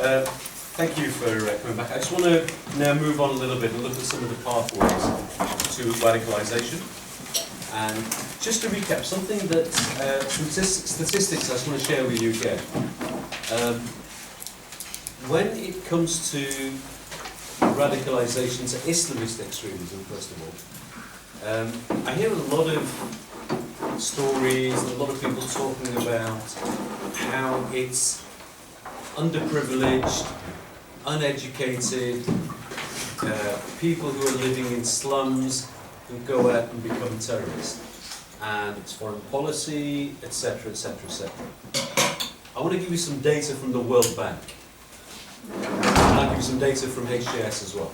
Thank you for coming back. I just want to now move on a little bit and look at some of the pathways to radicalisation. And just to recap, something that, some statistics I just want to share with you again. When it comes to radicalisation, to Islamist extremism, first of all, I hear a lot of stories, a lot of people talking about how it's underprivileged, uneducated, people who are living in slums who go out and become terrorists. And it's foreign policy, etc., etc., etc. I want to give you some data from the World Bank. And I'll give you some data from HJS as well.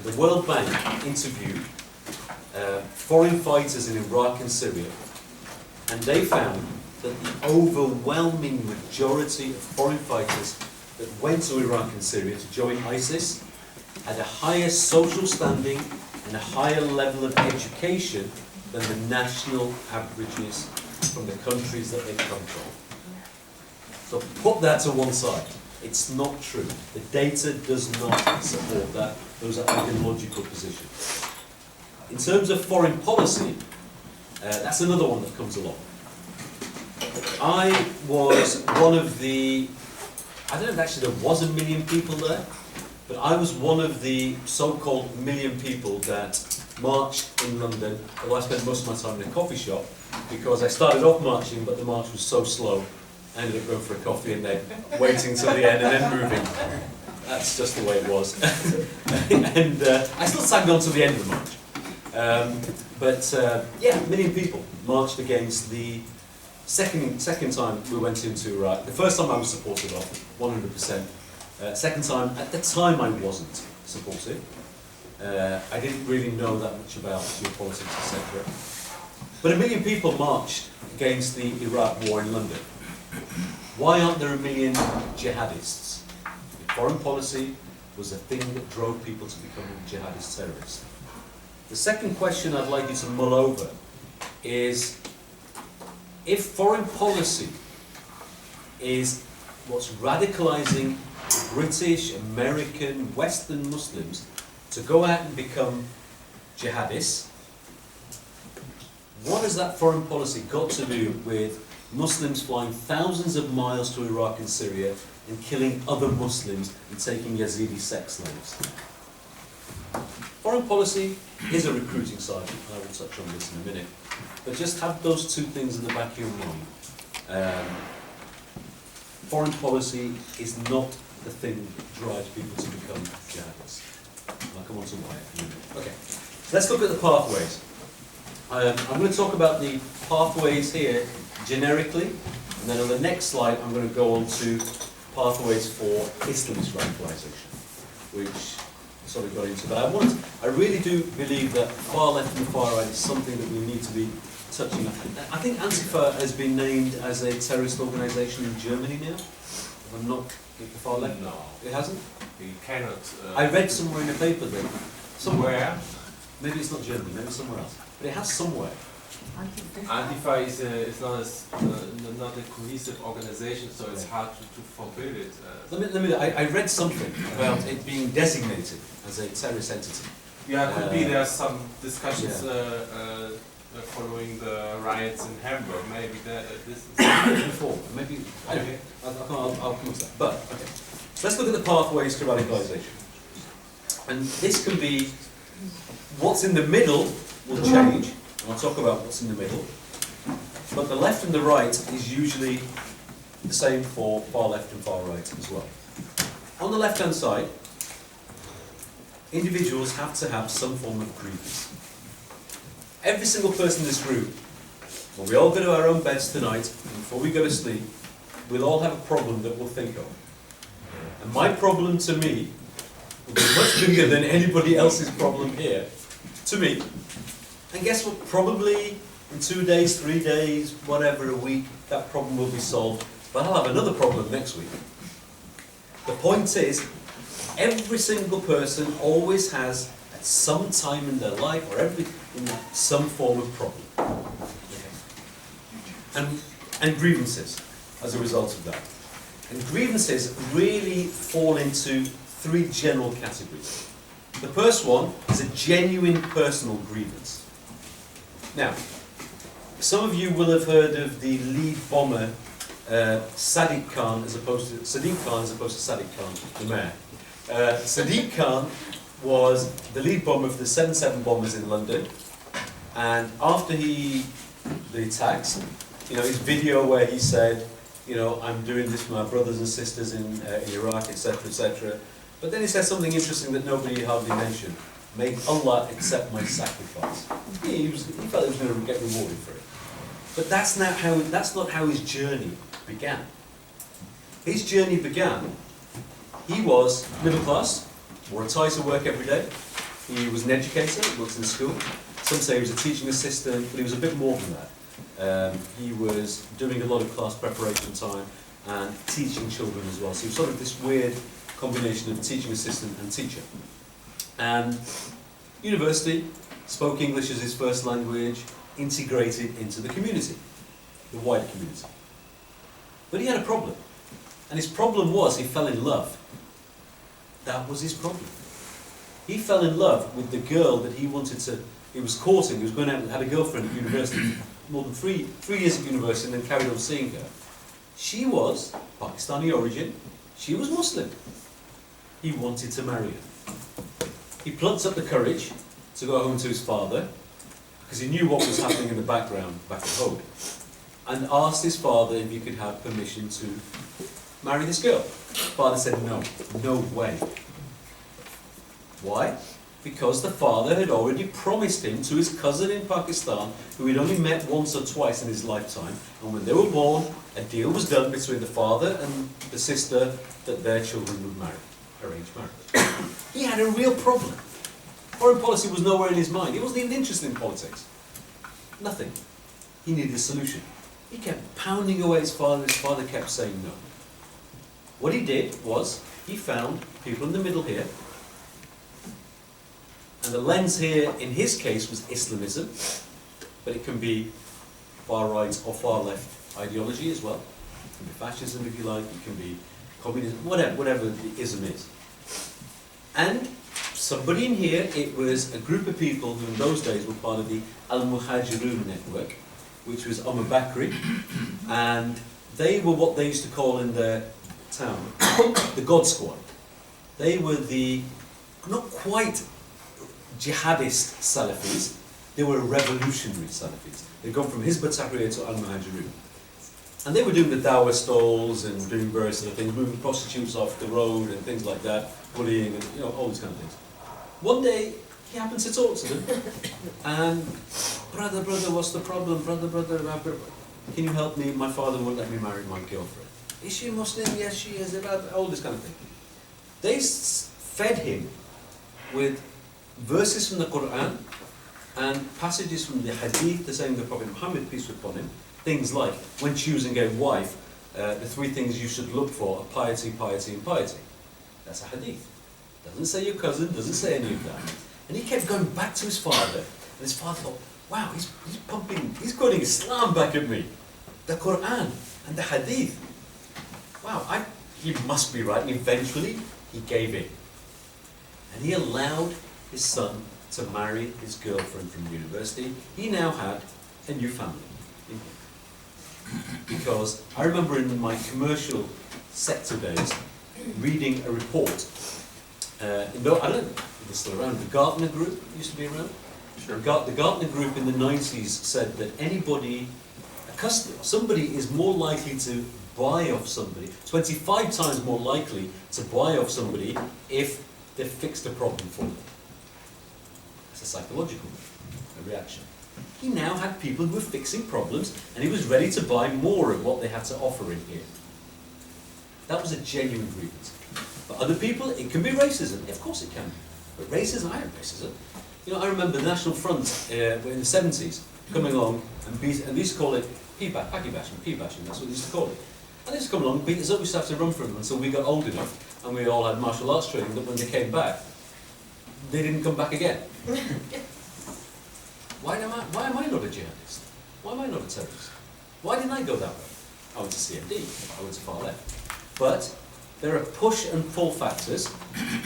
The World Bank interviewed foreign fighters in Iraq and Syria, and they found that the overwhelming majority of foreign fighters that went to Iraq and Syria to join ISIS had a higher social standing and a higher level of education than the national averages from the countries that they come from. So put that to one side. It's not true. The data does not support that. Those are ideological positions. In terms of foreign policy, that's another one that comes along. I was one of the, I don't know if actually there was 1 million people there, but I was one of the so-called 1 million people that marched in London, although I spent most of my time in a coffee shop, because I started off marching, but the march was so slow, I ended up going for a coffee and then waiting till the end and then moving. That's just the way it was. And I still sang on to the end of the march. Yeah, 1 million people marched against the second time we went into Iraq. The first time I was supportive of, 100%. Second time, at the time I wasn't supportive. I didn't really know that much about geopolitics, etc. But 1 million people marched against the Iraq war in London. Why aren't there 1 million jihadists? Foreign policy was a thing that drove people to become jihadist terrorists. The second question I'd like you to mull over is, if foreign policy is what's radicalising British, American, Western Muslims to go out and become jihadists, what has that foreign policy got to do with Muslims flying thousands of miles to Iraq and Syria and killing other Muslims and taking Yazidi sex slaves? Foreign policy is a recruiting side, and I will touch on this in a minute. But just have those two things in the back of your mind. Foreign policy is not the thing that drives people to become jihadists. I'll come on to why in a minute. Okay, so let's look at the pathways. I'm going to talk about the pathways here generically, and then on the next slide I'm going to go on to pathways for Islamist radicalisation, which sort of got into. But I really do believe that far left and far right is something that we need to be touching on. I think Antifa has been named as a terrorist organisation in Germany now. If I'm not the far left. No, it hasn't. you cannot. I read somewhere in the paper that Somewhere. maybe it's not Germany, maybe somewhere else, but it has somewhere. Antifa is not a cohesive organization, so it's hard to forbid it. I read something about it being designated as a terrorist entity. Yeah, could be there's some discussions following the riots in Hamburg. Maybe this is Before, maybe, anyway, I'll come to that. But, okay, so let's look at the pathways to radicalisation. And this can be, what's in the middle will change, and I'll talk about what's in the middle. But the left and the right is usually the same for far left and far right as well. On the left-hand side, individuals have to have some form of grievance. Every single person in this room, when we all go to our own beds tonight, and before we go to sleep, we'll all have a problem that we'll think of. And my problem to me will be much bigger than anybody else's problem here, to me. And guess what? Probably in 2 days, 3 days, whatever, a week, that problem will be solved. But I'll have another problem next week. The point is, every single person always has, at some time in their life, or some form of problem. Okay. And grievances as a result of that. And grievances really fall into three general categories. The first one is a genuine personal grievance. Now, some of you will have heard of the lead bomber, Sadiq Khan, as opposed to Sadiq Khan, the mayor. Sadiq Khan was the lead bomber of the 7/7 bombers in London, and after the attacks, his video where he said, I'm doing this for my brothers and sisters in Iraq, etc., etc. But then he said something interesting that nobody hardly mentioned. May Allah accept my sacrifice. He felt he was going to get rewarded for it. But that's not how his journey began. His journey began, he was middle class, wore a tie to work every day. He was an educator, worked in a school. Some say he was a teaching assistant, but he was a bit more than that. He was doing a lot of class preparation time and teaching children as well. So he was sort of this weird combination of teaching assistant and teacher. And university, spoke English as his first language, integrated into the community, the wider community. But he had a problem. And his problem was he fell in love. That was his problem. He fell in love with the girl that he was courting, he was going out and had a girlfriend at university, more than three years at university, and then carried on seeing her. She was Pakistani origin, she was Muslim. He wanted to marry her. He plucked up the courage to go home to his father, because he knew what was happening in the background back at home, and asked his father if he could have permission to marry this girl. Father said no, no way. Why? Because the father had already promised him to his cousin in Pakistan, who he'd only met once or twice in his lifetime, and when they were born, a deal was done between the father and the sister that their children would marry, arranged marriage. He had a real problem. Foreign policy was nowhere in his mind. He wasn't even interested in politics. Nothing. He needed a solution. He kept pounding away his father kept saying no. What he did was, he found people in the middle here, and the lens here, in his case, was Islamism, but it can be far right or far left ideology as well. It can be fascism, if you like, it can be communism, whatever the ism is. And somebody in here, it was a group of people who in those days were part of the Al-Muhajirun network, which was Bakri, and they were what they used to call in their town the God Squad. They were the, not quite jihadist Salafis, they were revolutionary Salafis. They'd gone from Hizb ut-Tahrir to Al-Muhajirun. And they were doing the dawah stalls and doing various sort of things, moving prostitutes off the road and things like that, bullying and all these kind of things. One day, he happened to talk to them, and brother, what's the problem? Brother, can you help me? My father won't let me marry my girlfriend. Is she Muslim? Yes, she is. All this kind of thing. They fed him with verses from the Quran and passages from the Hadith, the saying of the Prophet Muhammad, peace be upon him. Things like, when choosing a wife, the three things you should look for are piety, piety, and piety. That's a Hadith. Doesn't say your cousin, doesn't say any of that. And he kept going back to his father, and his father thought, wow, he's quoting Islam back at me. The Quran and the Hadith. Wow, he must be right. And eventually, he gave in. And he allowed his son to marry his girlfriend from university. He now had a new family. Because I remember in my commercial sector days, reading a report. I don't know if it's still around. The Gartner Group used to be around. Sure. The Gartner Group in the 90s said that somebody is more likely to buy off somebody, 25 times more likely to buy off somebody if they've fixed a problem for them. That's a psychological reaction. He now had people who were fixing problems, and he was ready to buy more of what they had to offer in here. That was a genuine grievance. For other people, it can be racism. Of course it can be. But racism, I have racism. I remember the National Front in the 70s coming along and they used to call it Paki bashing, that's what they used to call it. And they used to come along and beat us up, we used to have to run from them until we got old enough and we all had martial arts training that when they came back, they didn't come back again. Why am I not a jihadist? Why am I not a terrorist? Why didn't I go that way? I went to CMD, I went to far left. But there are push and pull factors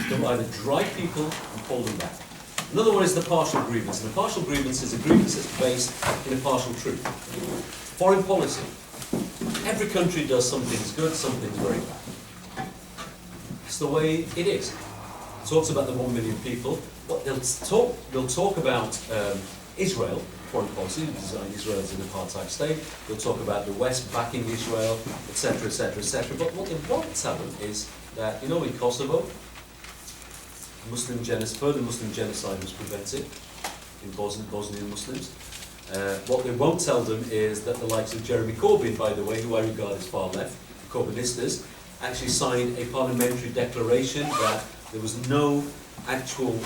that will either drive people and pull them back. Another one is the partial grievance. And a partial grievance is a grievance that's based in a partial truth. Foreign policy. Every country does some things good, some things very bad. It's the way it is. It talks about the 1 million people. What they'll talk about Israel, foreign policy, design Israel as an apartheid state. They'll talk about the West backing Israel, etc., etc., etc. But what they won't tell them is that, you know, in Kosovo, further Muslim genocide was prevented in Bosnian Muslims. What they won't tell them is that the likes of Jeremy Corbyn, by the way, who I regard as far left, Corbynistas, actually signed a parliamentary declaration that there was no actual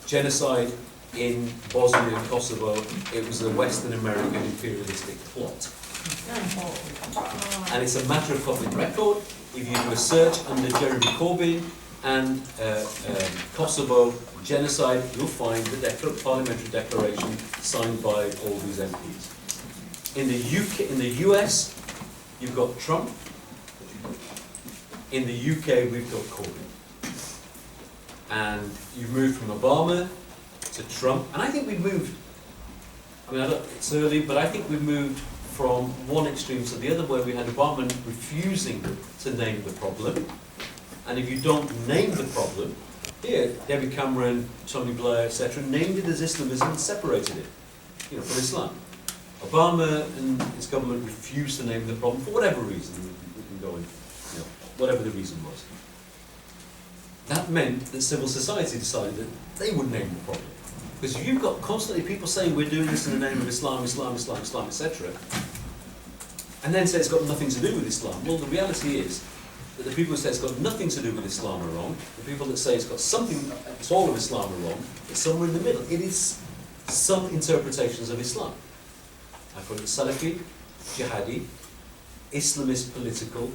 genocide in Bosnia and Kosovo. It was a Western American imperialistic plot. And it's a matter of public record. If you do a search under Jeremy Corbyn and Kosovo genocide, you'll find the parliamentary declaration signed by all these MPs. In the US, you've got Trump. In the UK, we've got Corbyn. And you've moved from Obama to Trump. And I think we've moved, I mean, it's early, but I think we've moved from one extreme to the other, where we had Obama refusing to name the problem. And if you don't name the problem, here, David Cameron, Tony Blair, etc., named it as Islamism and separated it, you know, from Islam. Obama and his government refused to name the problem for whatever reason. We can go in, you know, whatever the reason was. That meant that civil society decided that they would name the problem. Because you've got constantly people saying we're doing this in the name of Islam, Islam, Islam, Islam, etc. And then say it's got nothing to do with Islam. Well, the reality is that the people who say it's got nothing to do with Islam are wrong. The people that say it's got something, it's all of Islam are wrong. It's somewhere in the middle. It is some interpretations of Islam. I call it Salafi, Jihadi, Islamist political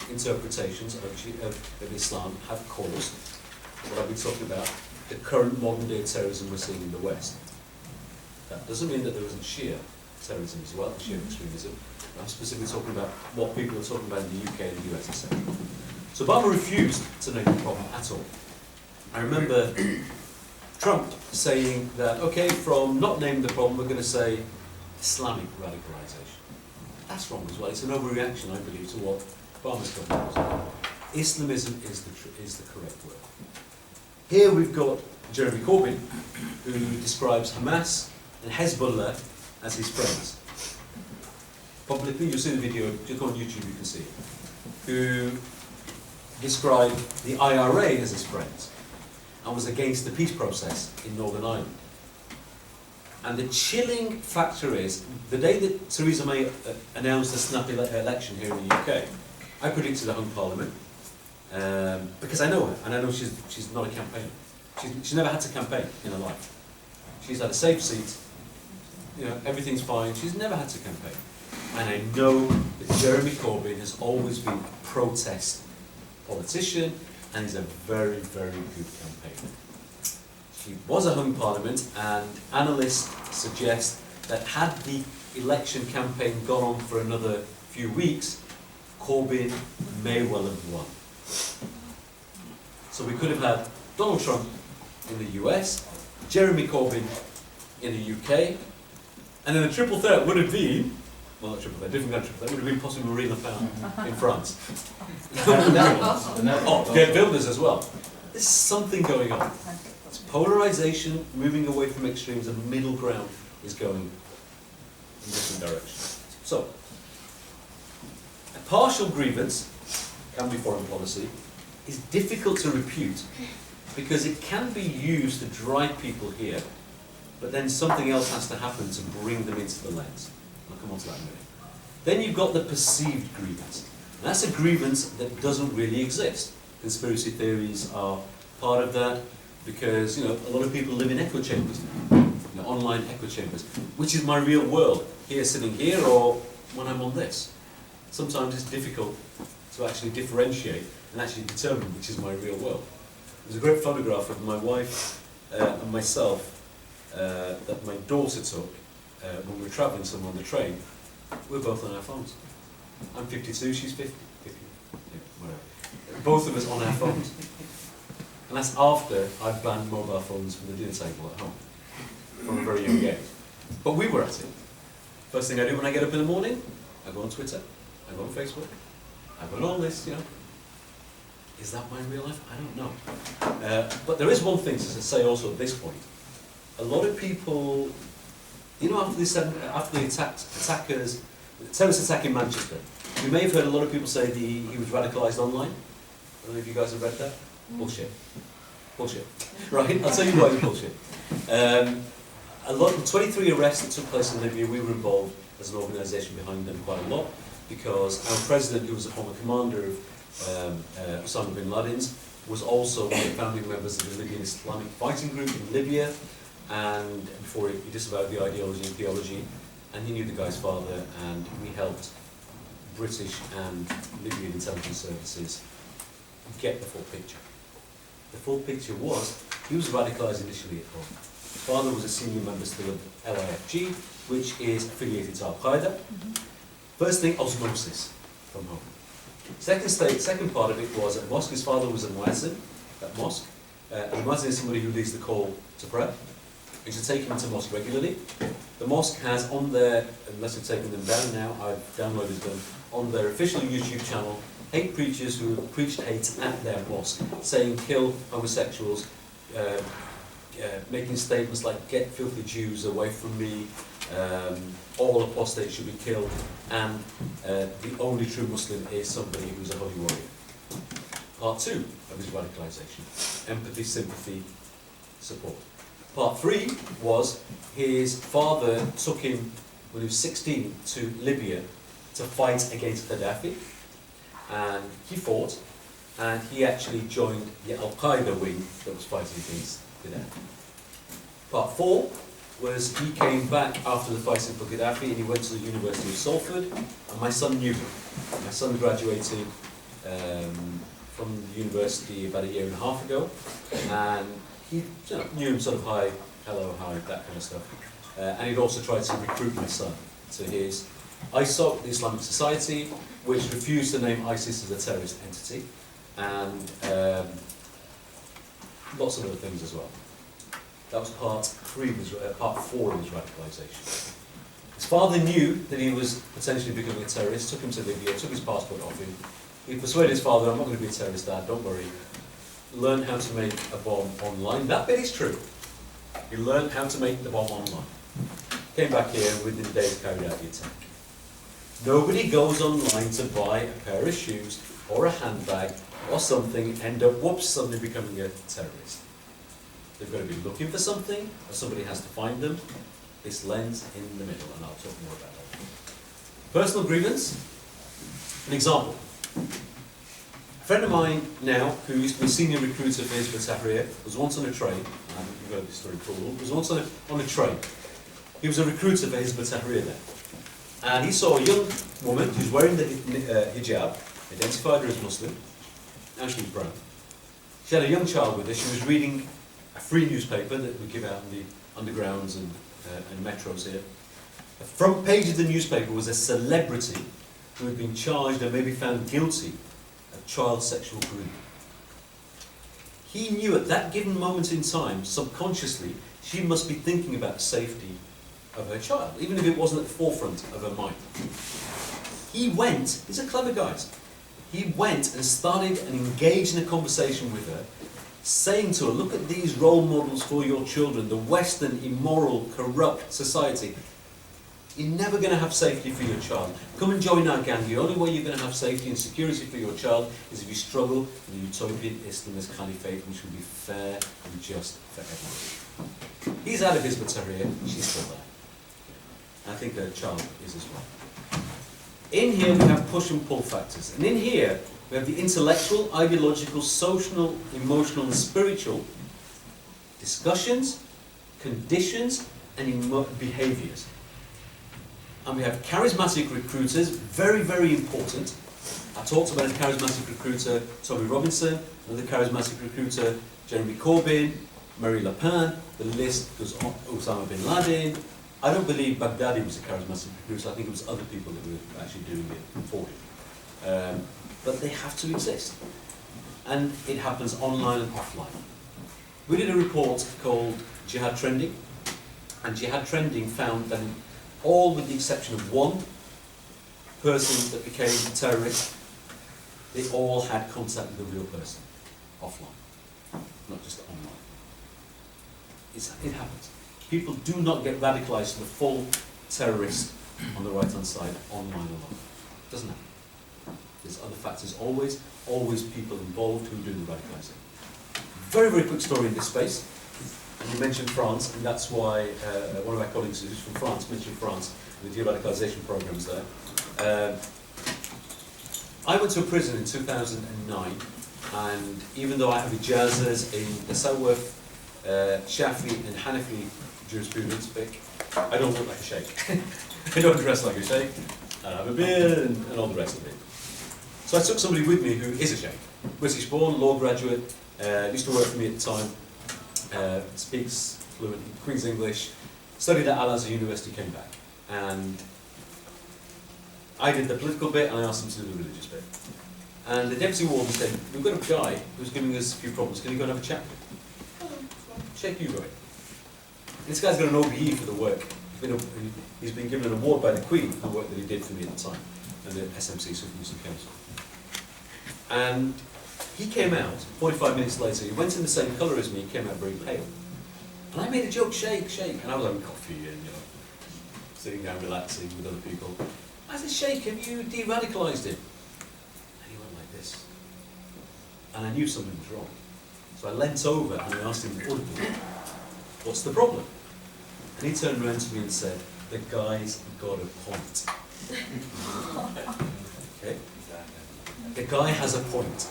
interpretations of Islam have caused what I've been talking about, the current modern day terrorism we're seeing in the West. That doesn't mean that there isn't Shia terrorism as well, Shia extremism. I'm specifically talking about what people are talking about in the UK and the US, etc. So Obama refused to name the problem at all. I remember Trump saying that, okay, from not naming the problem, we're going to say Islamic radicalization. That's wrong as well. It's an overreaction, I believe, to what Obama's government was. Islamism is the correct word. Here we've got Jeremy Corbyn, who describes Hamas and Hezbollah as his friends. Publicly, you'll see the video, just go on YouTube, you can see it. Who described the IRA as his friends and was against the peace process in Northern Ireland. And the chilling factor is, the day that Theresa May announced the snap election here in the UK, I predicted a hung parliament, because I know her, and I know she's not a campaigner. She's never had to campaign in her life. She's had a safe seat, you know, everything's fine, she's never had to campaign. And I know that Jeremy Corbyn has always been a protest politician, and he's a very, very good campaigner. He was a hung parliament, and analysts suggest that had the election campaign gone on for another few weeks, Corbyn may well have won. So we could have had Donald Trump in the US, Jeremy Corbyn in the UK, and then the triple threat would have been, well, not triple threat, different kind of triple threat, would have been possibly Marine Le Pen in France. Oh, Geert Wilders as well. There's something going on. It's polarization, moving away from extremes, and middle ground is going in different directions. So, a partial grievance, can be foreign policy, is difficult to repute because it can be used to drive people here, but then something else has to happen to bring them into the lens. I'll come on to that in a minute. Then you've got the perceived grievance. And that's a grievance that doesn't really exist. Conspiracy theories are part of that because, you know, a lot of people live in echo chambers, you know, online echo chambers, which is my real world, here sitting here or when I'm on this. Sometimes it's difficult to actually differentiate and actually determine which is my real world. There's a great photograph of my wife and myself that my daughter took when we were travelling somewhere on the train. We're both on our phones. I'm 52, she's 50. Yeah, whatever. Both of us on our phones. And that's after I've banned mobile phones from the dinner table at home, from a very young age. But we were at it. First thing I do when I get up in the morning, I go on Twitter, I go on Facebook, I go on all this, you know. Is that my real life? I don't know. But there is one thing to say also at this point. A lot of people, you know, after the terrorist attack in Manchester, you may have heard a lot of people say he was radicalised online. I don't know if you guys have read that. Bullshit. Bullshit. Right, I'll tell you why it's bullshit. 23 arrests that took place in Libya, we were involved as an organisation behind them quite a lot, because our president, who was a former commander of Osama bin Laden's, was also one of the founding members of the Libyan Islamic Fighting Group in Libya, and before he disavowed the ideology and theology, and he knew the guy's father, and we helped British and Libyan intelligence services get the full picture. The full picture was, he was radicalised initially at home. His father was a senior member still of LIFG, which is affiliated to Al-Qaeda. First thing, osmosis from home. Second part of it was at mosque. His father was a muezzin at mosque. A muezzin is somebody who leads the call to prayer. You should take him to mosque regularly. The mosque has on their, unless they've taken them down now, I've downloaded them, on their official YouTube channel, hate preachers who have preached hate at their mosque, saying kill homosexuals, making statements like get filthy Jews away from me, all apostates should be killed, and the only true Muslim is somebody who's a holy warrior. Part 2 of his radicalisation, empathy, sympathy, support. Part 3 was his father took him when he was 16 to Libya to fight against Gaddafi, and he fought, and he actually joined the Al-Qaeda wing that was fighting against Gaddafi. Part 4 was he came back after the fighting for Gaddafi and he went to the University of Salford, and my son knew him. My son graduated from the university about a year and a half ago, and he knew him sort of hi, hello, hi, that kind of stuff. And he'd also tried to recruit my son to his ISOC, the Islamic Society, which refused to name ISIS as a terrorist entity, and lots of other things as well. That was part 4 of his radicalisation. His father knew that he was potentially becoming a terrorist, took him to Libya, took his passport off him. He persuaded his father, I'm not going to be a terrorist, Dad, don't worry. Learn how to make a bomb online. That bit is true. He learned how to make the bomb online. Came back here and within days carried out the attack. Nobody goes online to buy a pair of shoes or a handbag or something, end up, whoops, suddenly becoming a terrorist. They've got to be looking for something, or somebody has to find them. This lens in the middle, and I'll talk more about that. Personal grievance. An example. A friend of mine now, who used to be a senior recruiter for Hizb ut-Tahrir, was once on a train. I haven't heard this story before. Was once on a train. He was a recruiter for Hizb ut-Tahrir then. And he saw a young woman who's wearing the hijab, identified her as Muslim, and she was brown. She had a young child with her. She was reading a free newspaper that we give out in the undergrounds and metros here. The front page of the newspaper was a celebrity who had been charged and maybe found guilty of child sexual grooming. He knew at that given moment in time, subconsciously, she must be thinking about the safety of her child, even if it wasn't at the forefront of her mind. He went, he's a clever guy, he went and started and engaged in a conversation with her, saying to her, look at these role models for your children, the Western, immoral, corrupt society. You're never going to have safety for your child. Come and join our gang. The only way you're going to have safety and security for your child is if you struggle with a utopian Islamist caliphate which will be fair and just for everyone. He's out of Hizb ut-Tahrir, she's still there. I think her child is as well. In here we have push and pull factors. And in here we have the intellectual, ideological, social, emotional and spiritual discussions, conditions and behaviours. And we have charismatic recruiters, very, very important. I talked about a charismatic recruiter, Tommy Robinson, another charismatic recruiter, Jeremy Corbyn, Marie Le Pen, the list goes on, Osama bin Laden, I don't believe Baghdadi was a charismatic recruiter. I think it was other people that were actually doing it for him. But they have to exist. And it happens online and offline. We did a report called Jihad Trending, and Jihad Trending found that all with the exception of one person that became a terrorist, they all had contact with a real person, offline, not just online. It happens. People do not get radicalised to the full terrorist on the right-hand side, online alone. It doesn't happen. There's other factors, always people involved who do the radicalising. Very, very quick story in this space. And you mentioned France, and that's why one of our colleagues who's from France mentioned France, and the de-radicalisation programs there. I went to a prison in 2009, and even though I have ijazas in the Sawarth, Shafi and Hanafi jurisprudence, I don't look like a sheikh. I don't dress like a sheikh, I have a beard and all the rest of it. So I took somebody with me who is a sheikh, British born, law graduate, used to work for me at the time, speaks fluent Queen's English, studied at Al-Azhar University, came back. And I did the political bit and I asked him to do the religious bit. And the deputy warden said, we've got a guy who's giving us a few problems, can you go and have a chat with him? Sheikh, you go in. This guy's got an OBE for the work. He's been given an award by the Queen for the work that he did for me at the time, and the SMC, Sufi Muslim Council. And he came out, 45 minutes later, he went in the same colour as me, he came out very pale. And I made a joke, Sheikh, Sheikh, and I was having coffee and, sitting down relaxing with other people. I said, Sheikh, have you de-radicalised him? And he went like this. And I knew something was wrong. So I leant over and I asked him audibly, what's the problem? And he turned around to me and said, the guy's got a point. Okay? The guy has a point.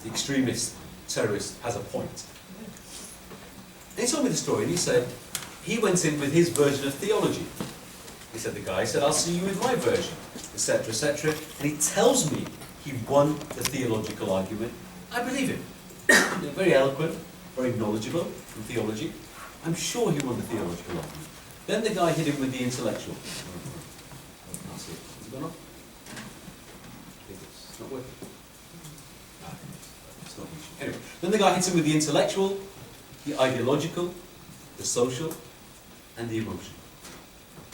The extremist, terrorist has a point. And he told me the story and he said, he went in with his version of theology. He said, the guy said, I'll see you with my version, etc., etc. And he tells me he won the theological argument. I believe him. Very eloquent, very knowledgeable in theology. I'm sure he won the theological argument. Then the guy hit him with the intellectual. That's it. Has it gone off? It's not working. It's not reaching. Anyway, then the guy hits him with the intellectual, the ideological, the social, and the emotional.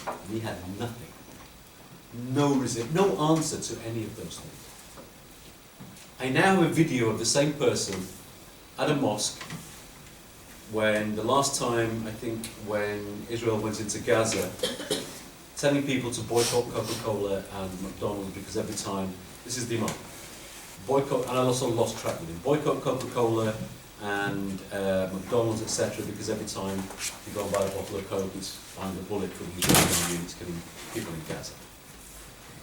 And he had nothing. No answer to any of those things. I now have a video of the same person at a mosque when the last time, I think, when Israel went into Gaza, telling people to boycott Coca-Cola and McDonald's because every time, this is the imam, boycott, and I also lost track with him, boycott Coca-Cola and McDonald's, etc., because every time you go and buy a bottle of Coke, it's find a bullet from his gun, it's killing people in Gaza.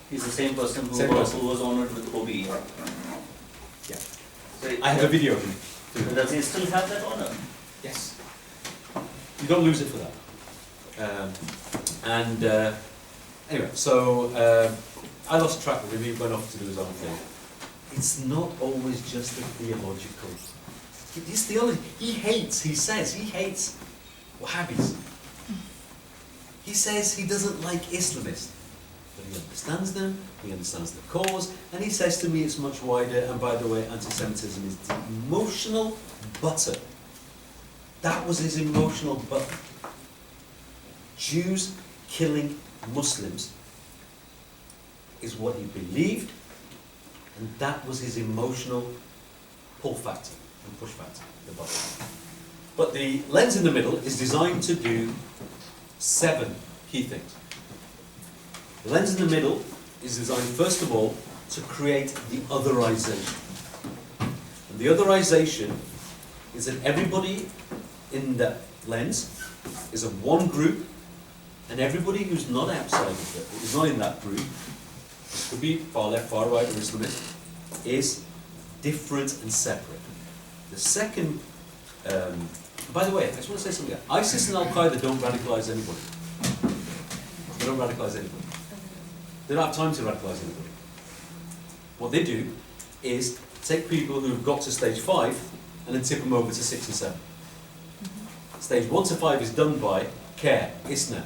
He's the same person who was honoured with OBE. Yeah. So I have a video of him. Does he still have that honour? Yes. You don't lose it for that. Anyway, so I lost track of him, he went off to do his own thing. It's not always just the theological. His theology, he says he hates Wahhabis. He says he doesn't like Islamists. But he understands them, he understands the cause, and he says to me it's much wider, and by the way, anti-Semitism is the emotional button. That was his emotional button. Jews killing Muslims is what he believed, and that was his emotional pull factor and push factor, the button. But the lens in the middle is designed to do 7 key things. The lens in the middle is designed, first of all, to create the otherization. And the otherization is that everybody in that lens is of one group, and everybody who's not outside of it, who's not in that group, this could be far left, far right, or Islamist, is different and separate. The second, by the way, I just want to say something. ISIS and Al-Qaeda don't radicalize anybody. They don't radicalize anybody. They don't have time to radicalize anybody. What they do is take people who've got to stage 5 and then tip them over to 6 and 7. Stage 1 to 5 is done by care, isna,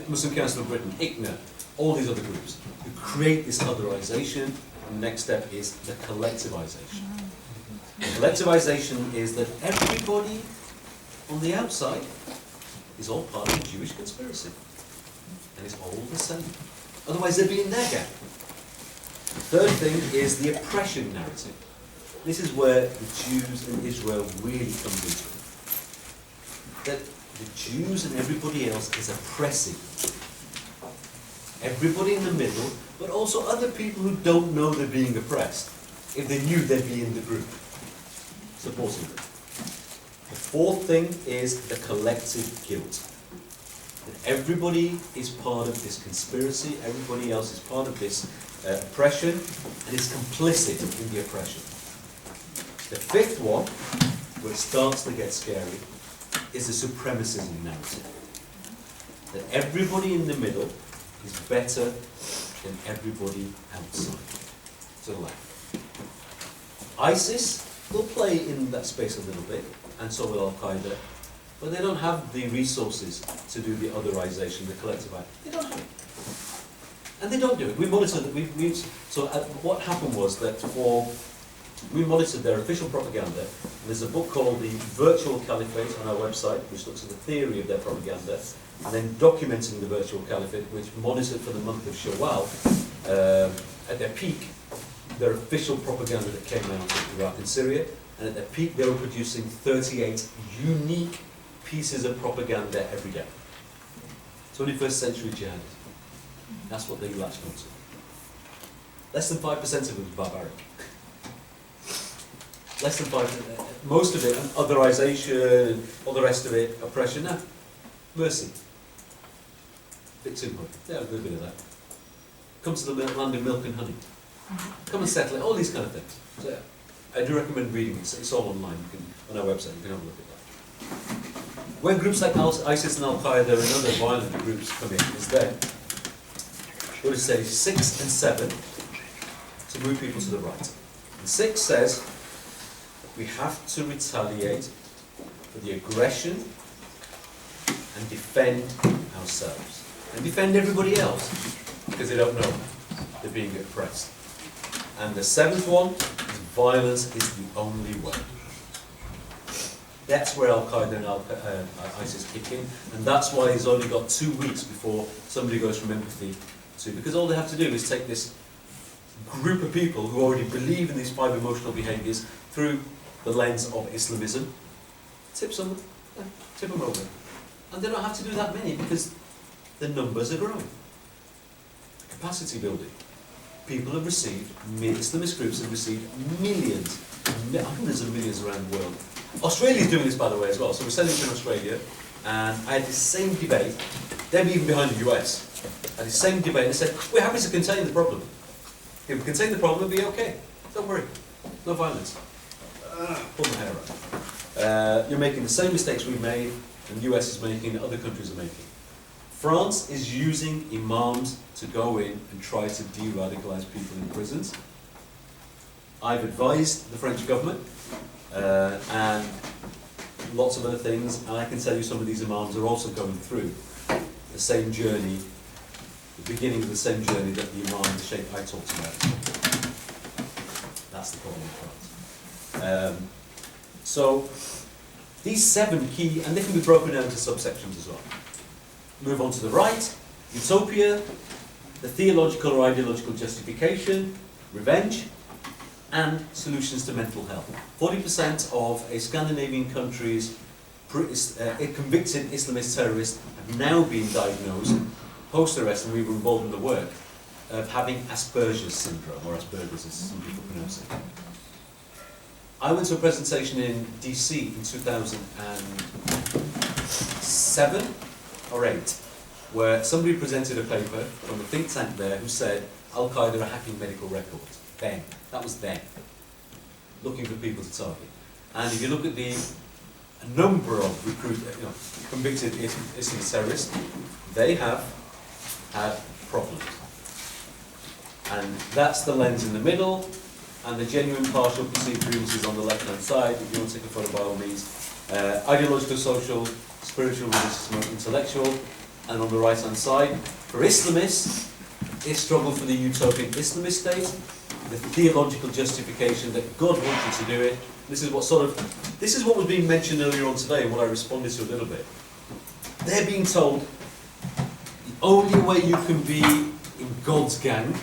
Muslim Council of Britain, ICNA, all these other groups, who create this otherization. And the next step is the collectivization. Collectivization is that everybody on the outside is all part of the Jewish conspiracy. And it's all the same. Otherwise they'd be in their gap. The third thing is the oppression narrative. This is where the Jews and Israel really comes into it. That the Jews and everybody else is oppressing everybody in the middle, but also other people who don't know they're being oppressed. If they knew, they'd be in the group, supporting them. The fourth thing is the collective guilt. That everybody is part of this conspiracy, everybody else is part of this oppression, and is complicit in the oppression. The fifth one, where it starts to get scary, is the supremacism narrative. That everybody in the middle is better than everybody outside, to the left. ISIS will play in that space a little bit, and so will Al-Qaeda, but they don't have the resources to do the otherization, the collectivization. They don't have it. And they don't do it. We monitored that. So what happened was that we monitored their official propaganda, and there's a book called The Virtual Caliphate on our website, which looks at the theory of their propaganda, and then documenting the virtual caliphate, which monitored for the month of Shawwal, at their peak, their official propaganda that came out of Iraq and Syria, and at their peak they were producing 38 unique pieces of propaganda every day. 21st century jihad. That's what they latched onto. Less than 5% of it was barbaric. Less than 5%, most of it, and otherization, all the rest of it, oppression, no. Mercy. Bit too much. Yeah, a little bit of that. Come to the land of milk and honey. Come and settle it, all these kind of things. So yeah, I do recommend reading it. It's all online, you can, on our website, you can have a look at that. When groups like ISIS and Al-Qaeda and other violent groups come in, it's there. What does it say? 6 and 7 to move people to the right. And 6 says we have to retaliate for the aggression and defend ourselves. And defend everybody else, because they don't know they're being oppressed. And the 7th one is violence is the only way. That's where Al-Qaeda and ISIS kick in, and that's why he's only got 2 weeks before somebody goes from empathy to, because all they have to do is take this group of people who already believe in these 5 emotional behaviours through the lens of Islamism, tip them over. And they don't have to do that many because the numbers are growing. Capacity building. People have received, Islamist groups have received millions, hundreds of millions around the world. Australia's doing this, by the way, as well. So we're sending to Australia, and I had the same debate. They're even behind the US. I had the same debate. They said, we're happy to contain the problem. If we contain the problem, it'll be okay. Don't worry. No violence. Pull my hair out. You're making the same mistakes we've made, and the US is making, other countries are making. France is using imams to go in and try to de-radicalize people in prisons. I've advised the French government, and lots of other things, and I can tell you some of these imams are also going through the same journey, the beginning of the same journey that the imam, the Sheikh I talked about. That's the problem in France. So these 7 key, and they can be broken down into subsections as well. Move on to the right, utopia, the theological or ideological justification, revenge, and solutions to mental health. 40% of a Scandinavian country's convicted Islamist terrorists have now been diagnosed, post-arrest, and we were involved in the work, of having Asperger's syndrome, or Asperger's as some people pronounce it. I went to a presentation in DC in 2007 or 8, where somebody presented a paper from a think tank there who said Al-Qaeda are hacking medical records. Then. That was then. Looking for people to target. And if you look at a number of convicted Islamist terrorists, they have had problems. And that's the lens in the middle, and the genuine partial perceived grievances on the left-hand side. If you want to take a photo, by all means. Ideological, social, spiritual, religious, intellectual. and on the right-hand side, for Islamists, is struggle for the utopian Islamist state, the theological justification that God wants you to do it. This is what was being mentioned earlier on today, and what I responded to a little bit. They're being told the only way you can be in God's gang,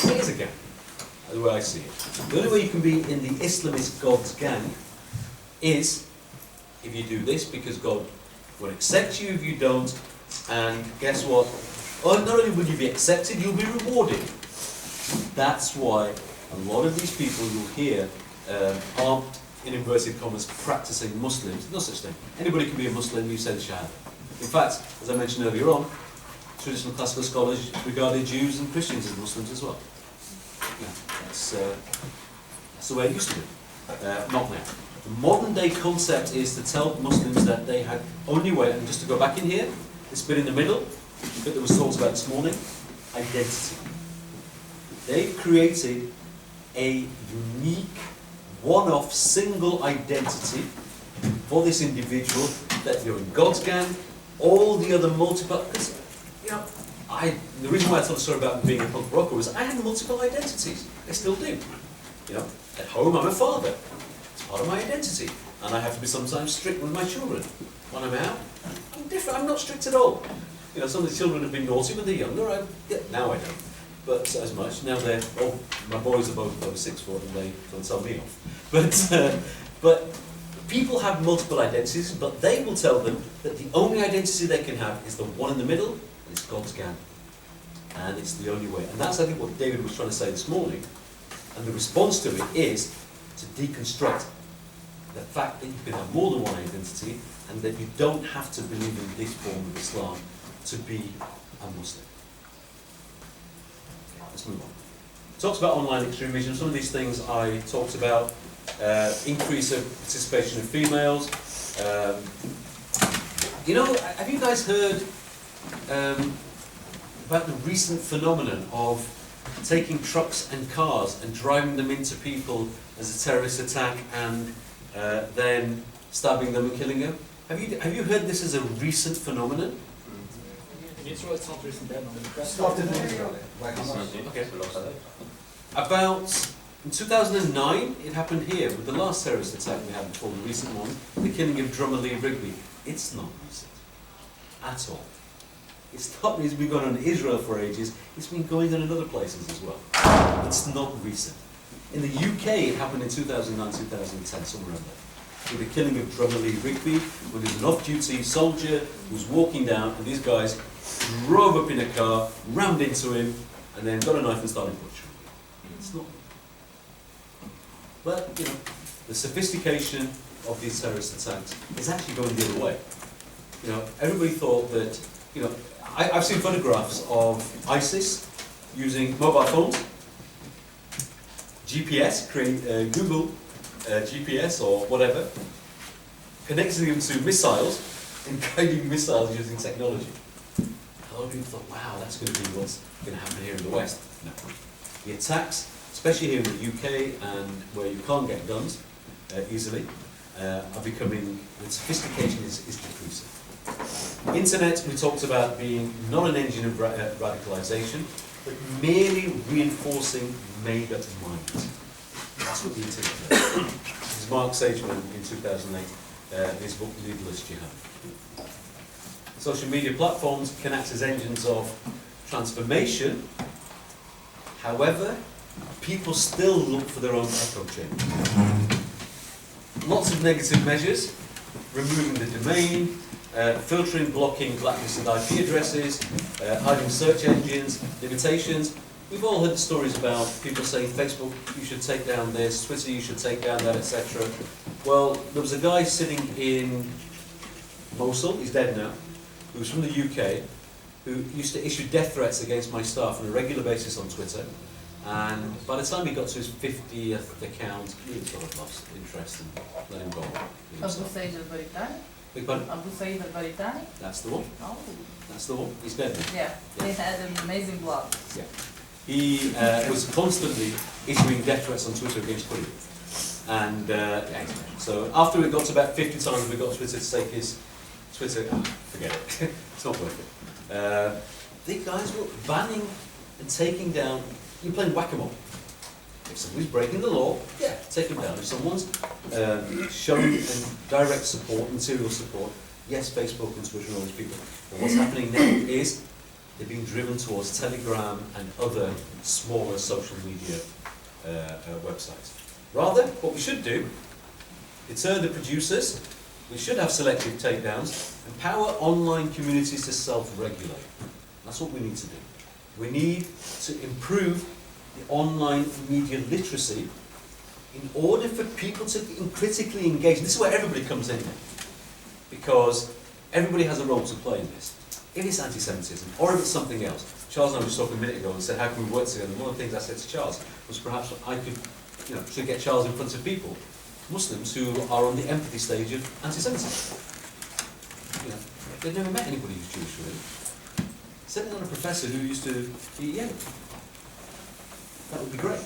it is a gang, that's the way I see it. The only way you can be in the Islamist God's gang is if you do this, because God will accept you if you don't, and guess what? Oh, not only will you be accepted, you'll be rewarded. That's why a lot of these people you'll hear aren't, in inverted commas, practicing Muslims. No such thing. Anybody can be a Muslim, you say the Shahada. In fact, as I mentioned earlier on, traditional classical scholars regarded Jews and Christians as Muslims as well. Yeah, that's the way it used to be. Not now. The modern day concept is to tell Muslims that they had only way, and just to go back in here, this bit in the middle, the bit that was talked about this morning, identity. They've created a unique, one-off, single identity for this individual, that you're in God's gang. All the other multiple, because, you know, the reason why I told the story about being a punk rocker was I had multiple identities. I still do. You know, at home I'm a father. It's part of my identity. And I have to be sometimes strict with my children. When I'm out, I'm different. I'm not strict at all. You know, some of the children have been naughty when they're younger. Now I don't. But as much. Now they're, my boys are both over 6 foot and they don't tell me off. But people have multiple identities, but they will tell them that the only identity they can have is the one in the middle, and it's God's gang. And it's the only way. And that's, I think, what David was trying to say this morning. And the response to it is to deconstruct the fact that you can have more than one identity, and that you don't have to believe in this form of Islam to be a Muslim. Okay, let's move on. Talks about online extremism. Some of these things I talked about. Increase of participation of females. You know, have you guys heard about the recent phenomenon of taking trucks and cars and driving them into people as a terrorist attack and then stabbing them and killing them? Have you heard this as a recent phenomenon? In Israel, it's not recent, Started in Israel. Okay. About in 2009, it happened here with the last terrorist attack we had before, the recent one, the killing of drummer Lee Rigby. It's not recent at all. It's not. It's been going on in Israel for ages. It's been going on in other places as well. It's not recent. In the UK, it happened in 2009, 2010, somewhere around there, with the killing of drummer Lee Rigby, when he was an off-duty soldier who was walking down, and these guys drove up in a car, rammed into him, and then got a knife and started butchering him. It's not. But, you know, the sophistication of these terrorist attacks is actually going the other way. You know, everybody thought that, you know, I've seen photographs of ISIS using mobile phones, GPS, Google GPS or whatever, connecting them to missiles and guiding missiles using technology. A lot of people thought, wow, that's going to be what's going to happen here in the West. No. The attacks, especially here in the UK and where you can't get guns easily, are becoming, the sophistication is decreasing. Internet, we talked about being not an engine of radicalisation, but merely reinforcing made-up minds. That's what the internet does. This is Mark Sageman in 2008, his book, Leaderless Jihad. Social media platforms can act as engines of transformation. However, people still look for their own echo chamber. Lots of negative measures, removing the domain, filtering, blocking, blacklisted IP addresses, hiding search engines, limitations. We've all heard the stories about people saying, Facebook, you should take down this, Twitter, you should take down that, etc. Well, there was a guy sitting in Mosul, he's dead now, who was from the UK, who used to issue death threats against my staff on a regular basis on Twitter. And by the time he got to his 50th account, he sort of lost interest and let him go. Abu Said al-Baritani? Big pardon? Abu Said al-Baritani? That's the one. Oh. That's the one. He's dead now. Yeah, he had an amazing blog. Yeah. He was constantly issuing death threats on Twitter against Korea. And so after it got to about 50 times we got Twitter to take his Twitter, forget it. It's not worth it. The guys were banning and taking down, you're playing whack-a-mole. If somebody's breaking the law, yeah, take them down. If someone's showing direct support, material support, yes, Facebook and Twitter and all these people. But what's happening now is they're being driven towards Telegram and other smaller social media websites. Rather, what we should do, deter the producers, we should have selective takedowns, empower online communities to self-regulate. That's what we need to do. We need to improve the online media literacy in order for people to critically engage. This is where everybody comes in, because everybody has a role to play in this. If it's anti-Semitism, or if it's something else. Charles and I were just talking a minute ago and said, how can we work together? And one of the things I said to Charles was perhaps I could, should get Charles in front of people, Muslims who are on the empathy stage of anti-Semitism. They've never met anybody who's Jewish, really. Sitting on a professor who used to be Yemen. That would be great.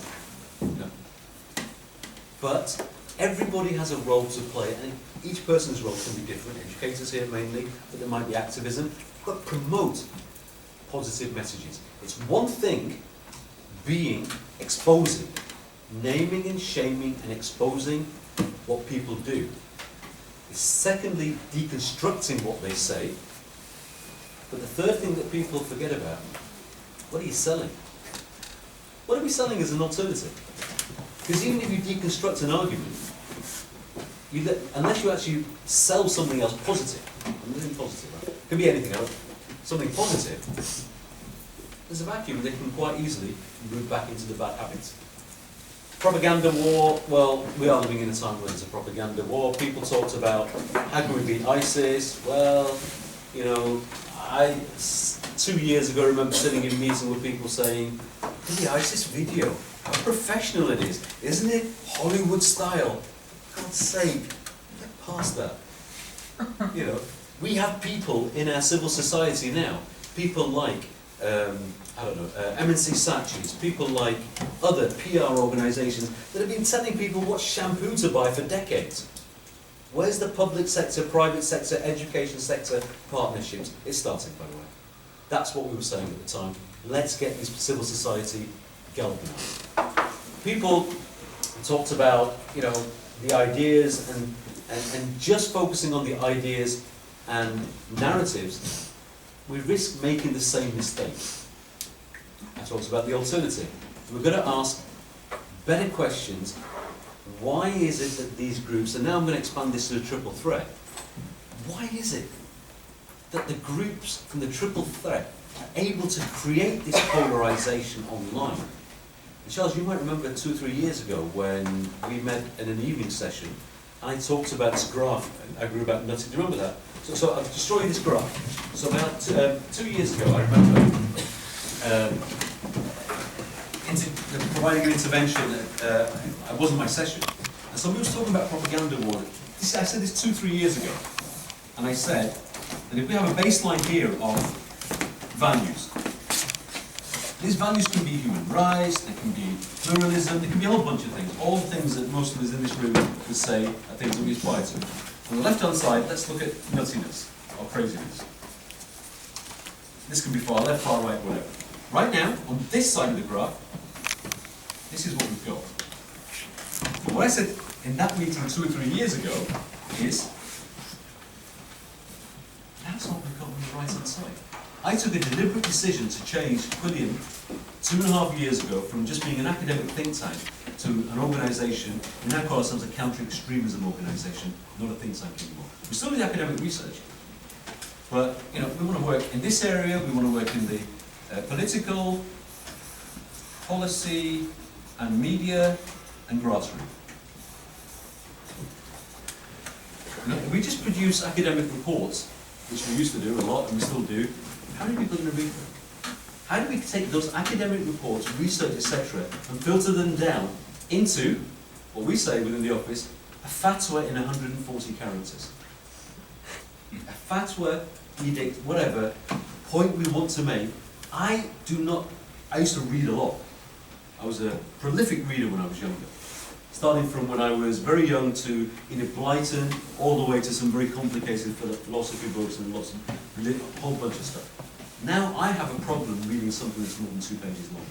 But everybody has a role to play, and each person's role can be different. Educators here mainly, but there might be activism. But promote positive messages. It's one thing exposing, naming and shaming and exposing what people do. It's secondly, deconstructing what they say. But the third thing that people forget about, what are you selling? What are we selling as an alternative? Because even if you deconstruct an argument, unless you actually sell something else positive, anything positive, right? It can be anything else, something positive, there's a vacuum. They can quite easily move back into the bad habits. Propaganda war, well, we are living in a time when there's a propaganda war. People talked about, how can we beat ISIS? Well, 2 years ago I remember sitting in a meeting with people saying, the ISIS video, how professional it is. Isn't it Hollywood style? For God's sake, get past that. We have people in our civil society now, people like, MNC Saatchi's, people like other PR organisations that have been telling people what shampoo to buy for decades. Where's the public sector, private sector, education sector partnerships? It's starting, by the way. That's what we were saying at the time. Let's get this civil society galvanised. People talked about, the ideas and just focusing on the ideas and narratives, we risk making the same mistake. I talked about the alternative. We're going to ask better questions. Why is it that these groups, and now I'm going to expand this to a triple threat, why is it that the groups from the triple threat are able to create this polarisation online? And Charles, you might remember 2 or 3 years ago when we met in an evening session, and I talked about this graph, I grew about nutty. Do you remember that? So I've destroyed this graph. So about 2 years ago, I remember providing an intervention. It wasn't my session, and somebody was talking about propaganda war. I said this 2 or 3 years ago, and I said that if we have a baseline here of values, these values can be human rights, they can be pluralism, they can be a whole bunch of things. All the things that most of us in this room would say are things that we aspire to. On the left-hand side, let's look at nuttiness or craziness. This can be far left, far right, whatever. Right now, on this side of the graph, this is what we've got. But what I said in that meeting 2 or 3 years ago is, that's what we've got on the right-hand side. I took a deliberate decision to change Quilliam 2.5 years ago from just being an academic think tank to an organisation. We now call ourselves a counter-extremism organisation, not a think tank anymore. We still do academic research, but we want to work in this area. We want to work in the political, policy, and media, and grassroots. If we just produce academic reports, which we used to do a lot, and we still do, how are people going to read them? How do we take those academic reports, research, etc., and filter them down into what we say within the office, a fatwa in 140 characters? A fatwa, edict, whatever, point we want to make. I used to read a lot. I was a prolific reader when I was younger. Starting from when I was very young to Blyton, all the way to some very complicated philosophy books and a whole bunch of stuff. Now I have a problem reading something that's more than 2 pages long.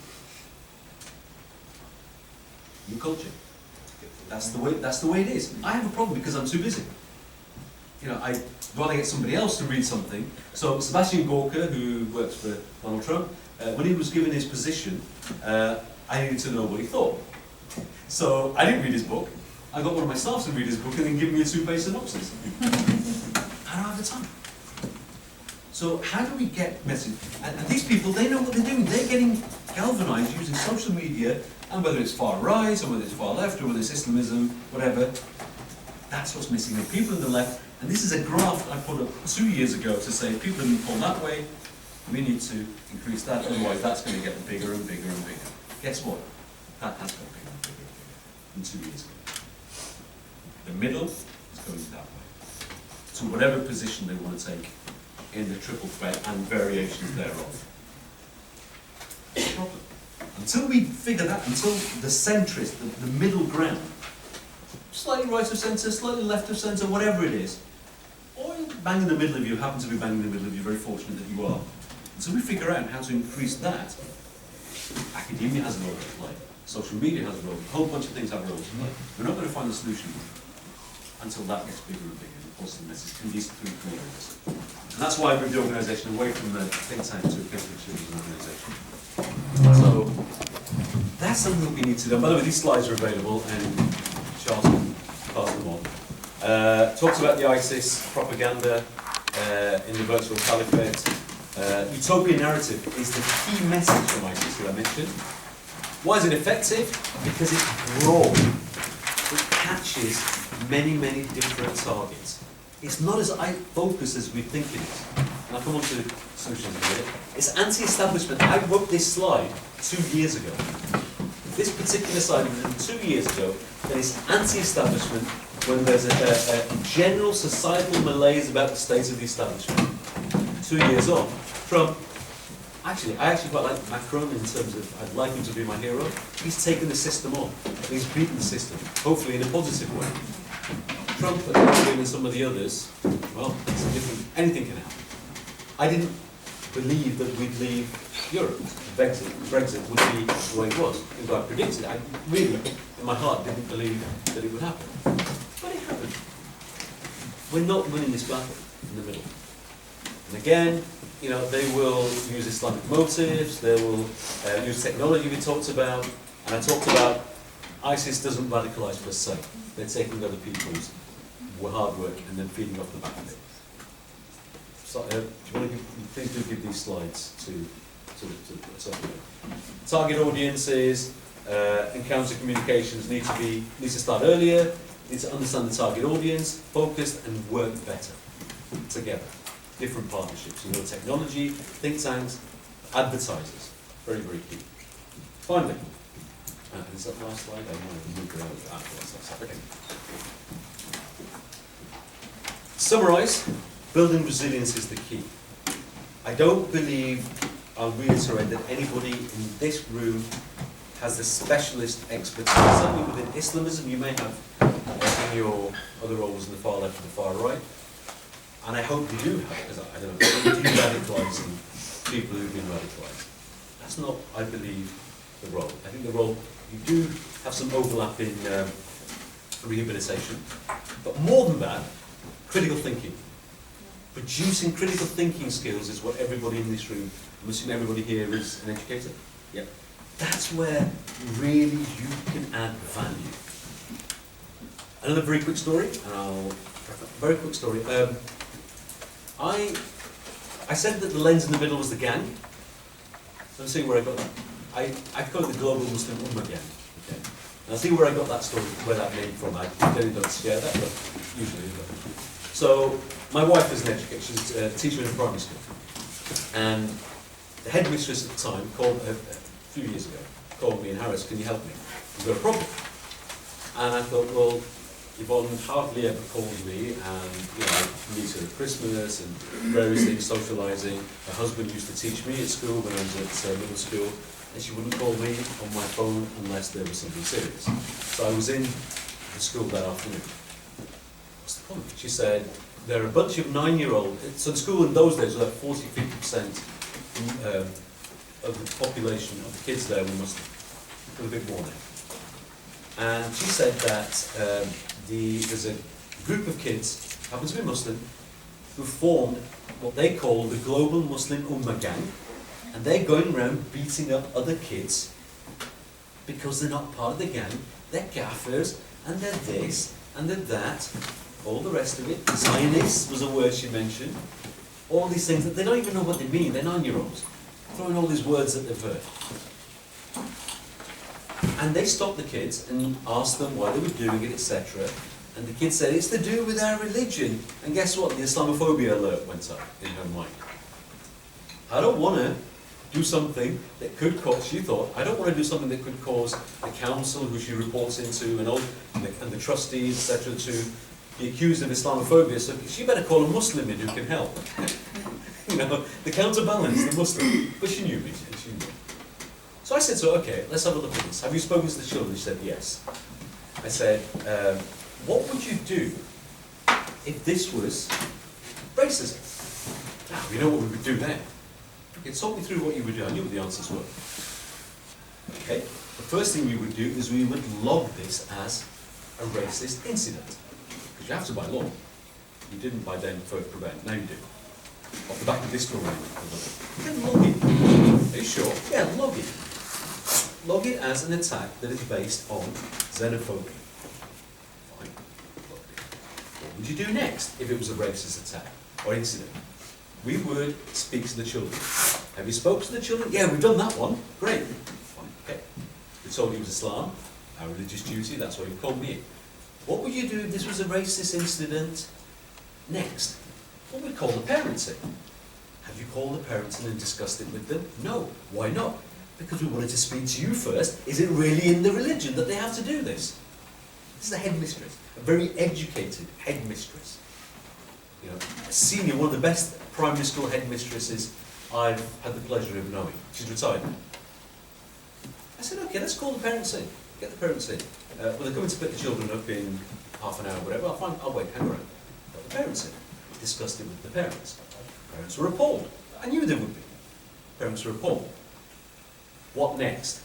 New culture. That's the way it is. I have a problem because I'm too busy. You know, I'd rather get somebody else to read something. So Sebastian Gorka, who works for Donald Trump, when he was given his position, I needed to know what he thought. So I didn't read his book. I got one of my staff to read his book and then give me a 2-page synopsis. I don't have the time. So how do we get message? And these people, they know what they're doing. They're getting galvanized using social media, and whether it's far right, or whether it's far left, or whether it's Islamism, whatever, that's what's missing. And people on the left, and this is a graph I put up 2 years ago to say people have been pulled that way, we need to increase that, otherwise that's going to get bigger and bigger and bigger. Guess what? That has got bigger and bigger and bigger in 2 years ago. The middle is going that way. To whatever position they want to take in the triple threat and variations thereof. It's a problem. Until we figure that, until the centrist, the middle ground, slightly right of centre, slightly left of centre, whatever it is, or bang in the middle of you, happen to be bang in the middle of you, very fortunate that you are. Until we figure out how to increase that, academia has a role to play, social media has a role, a whole bunch of things have a role to play. We're not going to find the solution until that gets bigger and bigger, and positive message through these 3 areas. And that's why I moved the organisation away from the think tank to a Christian organisation. So that's something that we need to do. By the way, these slides are available, and Charles can pass them on. Talks about the ISIS propaganda in the virtual caliphate. Utopian narrative is the key message from ISIS that I mentioned. Why is it effective? Because it's broad. It catches many, many different targets. It's not as focused as we think it is. And I'll come on to solutions in a minute. It's anti-establishment. I wrote this slide 2 years ago. This particular slide was written 2 years ago, that it's anti-establishment when there's a general societal malaise about the state of the establishment. 2 years on, Trump, I actually quite like Macron in terms of, I'd like him to be my hero. He's taken the system on. He's beaten the system, hopefully in a positive way. Trump and Putin and some of the others, well, it's a different, anything can happen. I didn't believe that we'd leave Europe. Brexit would be the way it was. As I predicted, I really, in my heart, didn't believe that it would happen. But it happened. We're not winning this battle in the middle. And again, you know, they will use Islamic motives, they will use technology we talked about, and I talked about ISIS doesn't radicalise per se. They're taking other people's hard work and then feeding off the back of it. So, do you want to please do give these slides to target audiences, encounter communications need to start earlier, need to understand the target audience, focused and work better together. Different partnerships, you know, technology, think tanks, advertisers, very, very key. Finally, is that the last slide? I might have moved it over. Okay. Summarise, building resilience is the key. I don't believe, I'll reiterate, that anybody in this room has the specialist expertise. Certainly within Islamism, you may have in your other roles in the far left and the far right. And I hope you do have, because I don't know, de-radicalising people who've been radicalised. That's not, I believe, the role. I think the role, you do have some overlap in rehabilitation, but more than that, critical thinking. Producing critical thinking skills is what everybody in this room, I'm assuming everybody here is an educator. Yep. That's where really you can add value. Another very quick story, and very quick story. I said that the lens in the middle was the gang. Let's see where I got that. I call it the Global Muslim Ummah gang. Okay. And I'll see where I got that story, where that name from. I generally don't share that, but usually I don't. So, my wife is an educator, she's a teacher in a primary school. And the headmistress at the time called, a few years ago, called me and Haras, can you help me? We've got a problem. And I thought, well, Yvonne hardly ever calls me, and you know, I meet her at Christmas and various things, socialising. Her husband used to teach me at school when I was at middle school, and she wouldn't call me on my phone unless there was something serious. So I was in the school that afternoon. What's the problem? She said, there are a bunch of 9-year-olds, so the school in those days was like 40–50% of the population, of the kids there were Muslim. Got a bit more now. And she said that there's a group of kids, happens to be Muslim, who formed what they call the Global Muslim Ummah Gang, and they're going around beating up other kids because they're not part of the gang. They're kafirs, and they're this, and they're that, all the rest of it. Zionists was a word she mentioned. All these things that they don't even know what they mean. They're 9-year-olds throwing all these words that they've heard. And they stopped the kids and asked them why they were doing it, etc. And the kids said, it's to do with our religion. And guess what? The Islamophobia alert went up in her mind. I don't want to do something that could cause, she thought, I don't want to do something that could cause the council, who she reports into, and the trustees, etc., to be accused of Islamophobia. So she better call a Muslim in who can help. You know, the counterbalance, the Muslim. But she knew me, and she knew. So I said, so okay, let's have a look at this. Have you spoken to the children? She said, yes. I said, what would you do if this was racism? Now, we know what we would do then. Okay, talk me through what you would do. I knew what the answers were. Okay, the first thing we would do is we would log this as a racist incident. Because you have to by law. You didn't by then for prevent. Now you do. Off the back of this story. Then log it. Are you sure? Yeah, log it. Log it as an attack that is based on xenophobia. Fine. What would you do next if it was a racist attack or incident? We would speak to the children. Have you spoken to the children? Yeah, we've done that one. Great. Fine. Okay. We told you it was Islam, our religious duty, that's why you called me in. What would you do if this was a racist incident next? What would we call the parents in? Have you called the parents in and discussed it with them? No. Why not? Because we wanted to speak to you first. Is it really in the religion that they have to do this? This is a headmistress, a very educated headmistress. You know, a senior, one of the best primary school headmistresses I've had the pleasure of knowing. She's retired now. I said, okay, let's call the parents in. Get the parents in. Well, they're coming to pick the children up in half an hour, whatever. Fine, I'll wait, hang around. Got the parents in. Discussed it with the parents. Parents were appalled. I knew they would be. Parents were appalled. What next?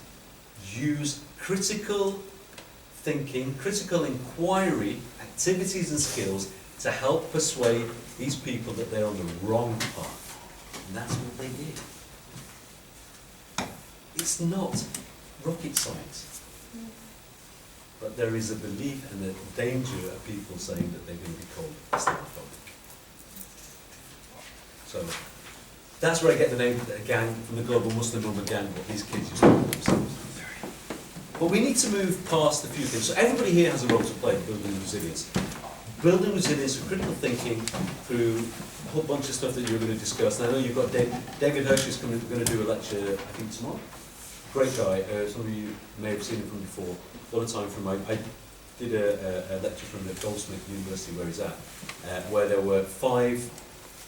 Use critical thinking, critical inquiry, activities and skills to help persuade these people that they're on the wrong path. And that's what they did. It's not rocket science. But there is a belief and a danger of people saying that they're going to be called Islamophobic. So that's where I get the name of the gang from the Global Muslim Ummah Gang, what these kids used to call themselves. But we need to move past a few things. So everybody here has a role to play in building resilience. Building resilience through critical thinking, through a whole bunch of stuff that you're going to discuss. And I know you've got David Hirsch is going to do a lecture, I think tomorrow. Great guy. Some of you may have seen him from before. A lot of time from I did a lecture from the Goldsmith University where he's at, where there were 5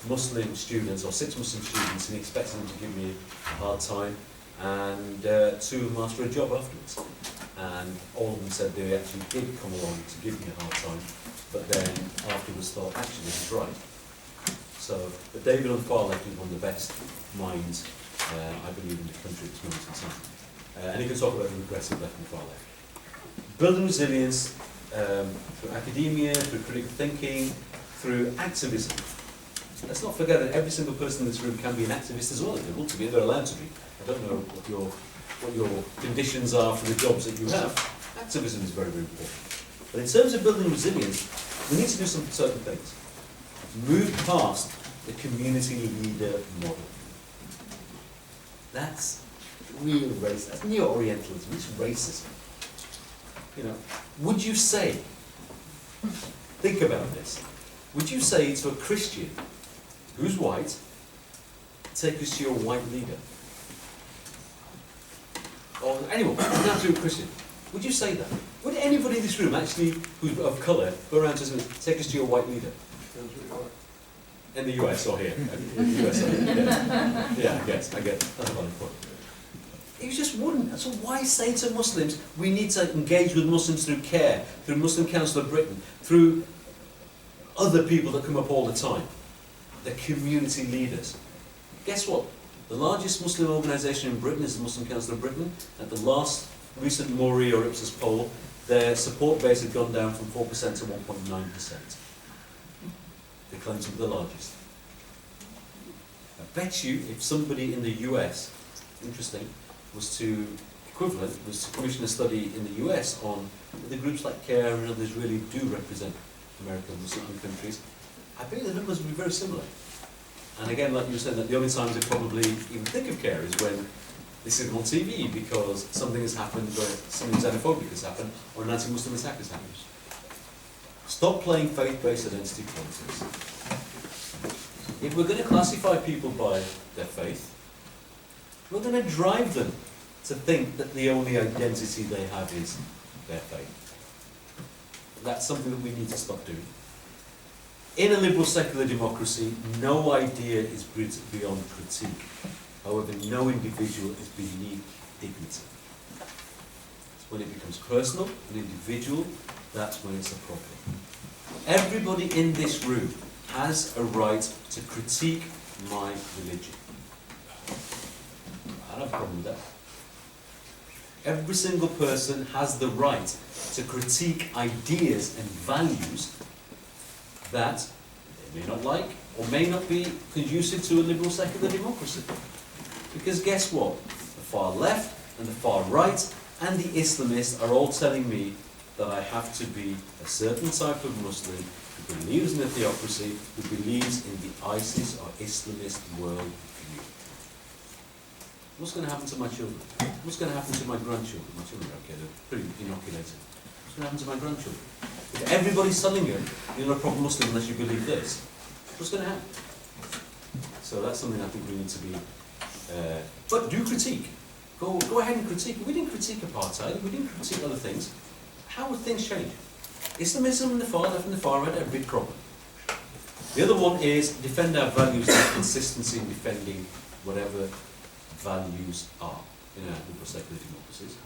Muslim students or 6 Muslim students, and he expected them to give me a hard time, and 2 of them asked for a job afterwards. And all of them said they actually did come along to give me a hard time, but then afterwards thought, actually, he's right. So, but David on the far left is one of the best minds, I believe, in the country at this moment in time. And he can talk about the regressive left and far left. Building resilience through academia, through critical thinking, through activism. Let's not forget that every single person in this room can be an activist as well if they want to be, they're allowed to be. I don't know what your conditions are for the jobs that you have. Activism is very, very important. But in terms of building resilience, we need to do some certain things. Move past the community leader model. That's real racism. That's neo-Orientalism. It's racism. You know, would you say, think about this, would you say to a Christian who's white, take us to your white leader? Or anyone, not to a Christian. Would you say that? Would anybody in this room actually, who's of colour, go around to someone, take us to your white leader? In the US or here? In the US or here? Yeah, I guess. That's a valid point. You just wouldn't. So why say to Muslims, we need to engage with Muslims through CARE, through Muslim Council of Britain, through other people that come up all the time, the community leaders. Guess what? The largest Muslim organisation in Britain is the Muslim Council of Britain. At the last recent Mori or Ipsos poll, their support base had gone down from 4% to 1.9%. They claim to be the largest. I bet you if somebody in the US, interesting, was to commission a study in the US on the groups like CARE and others really do represent American Muslim countries, I bet the numbers would be very similar. And again, like you were saying, that the only times they probably even think of CARE is when this is on TV because something has happened where something xenophobic has happened or an anti-Muslim attack has happened. Stop playing faith-based identity politics. If we're going to classify people by their faith, we're going to drive them to think that the only identity they have is their faith. That's something that we need to stop doing. In a liberal secular democracy, no idea is beyond critique. However, no individual is beneath dignity. When it becomes personal and individual, that's when it's a problem. Everybody in this room has a right to critique my religion. I don't have a problem with that. Every single person has the right to critique ideas and values that they may not like or may not be conducive to a liberal secular democracy. Because guess what? The far left and the far right and the Islamists are all telling me that I have to be a certain type of Muslim who believes in a theocracy, who believes in the ISIS or Islamist world view. What's going to happen to my children? What's going to happen to my grandchildren? My children are okay, they're pretty inoculated. What's going to happen to my grandchildren? If everybody's telling you, you're not a proper Muslim unless you believe this, what's going to happen? So that's something I think we need to be... but do critique. Go ahead and critique. We didn't critique apartheid, we didn't critique other things. How would things change? Islamism and the far left and the far right are a big problem. The other one is defend our values and consistency in defending whatever values are in our liberal secular democracies.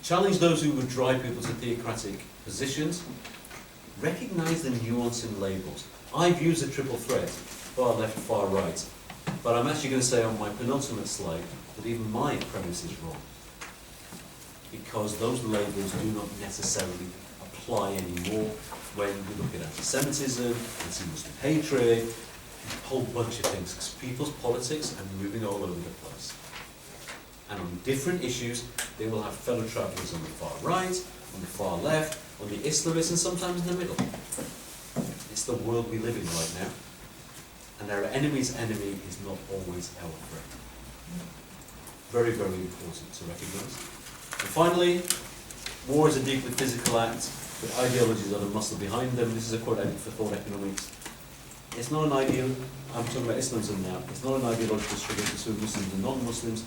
Challenge those who would drive people to theocratic positions. Recognise the nuance in labels. I've used a triple threat, far left, far right, but I'm actually going to say on my penultimate slide that even my premise is wrong. Because those labels do not necessarily apply anymore when we look at anti-Semitism, anti-Muslim hatred, a whole bunch of things. Because people's politics are moving all over the place. And on different issues, they will have fellow travellers on the far right, on the far left, on the Islamists, and sometimes in the middle. It's the world we live in right now. And our enemy's enemy is not always our friend. Very, very important to recognise. And finally, war is a deeply physical act, but ideologies are the muscle behind them. This is a quote out for Thought Economics. It's not an ideal, I'm talking about Islamism now, it's not an ideological struggle between Muslims and non-Muslims.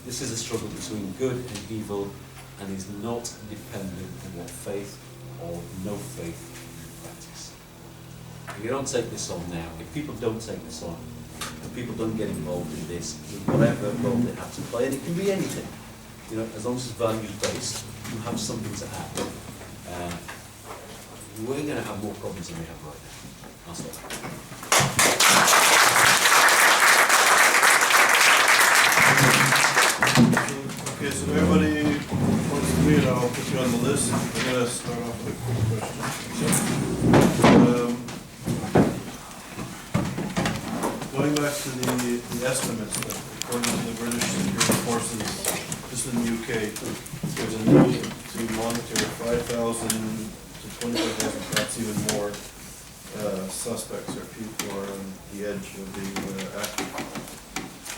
This is a struggle between good and evil, and is not dependent on what faith or no faith you practice. If you don't take this on now, if people don't take this on, if people don't get involved in this, in whatever role they have to play, and it can be anything, you know, as long as it's values-based, you have something to add. We're going to have more problems than we have right now. That's all. Okay, so everybody points to me and I'll put you on the list. I'm going to start off with a quick question. Going back to the estimates, that according to the British security forces, just in the UK, there's a need to monitor 5,000 to 25,000, perhaps even more, suspects or people who are on the edge of being active.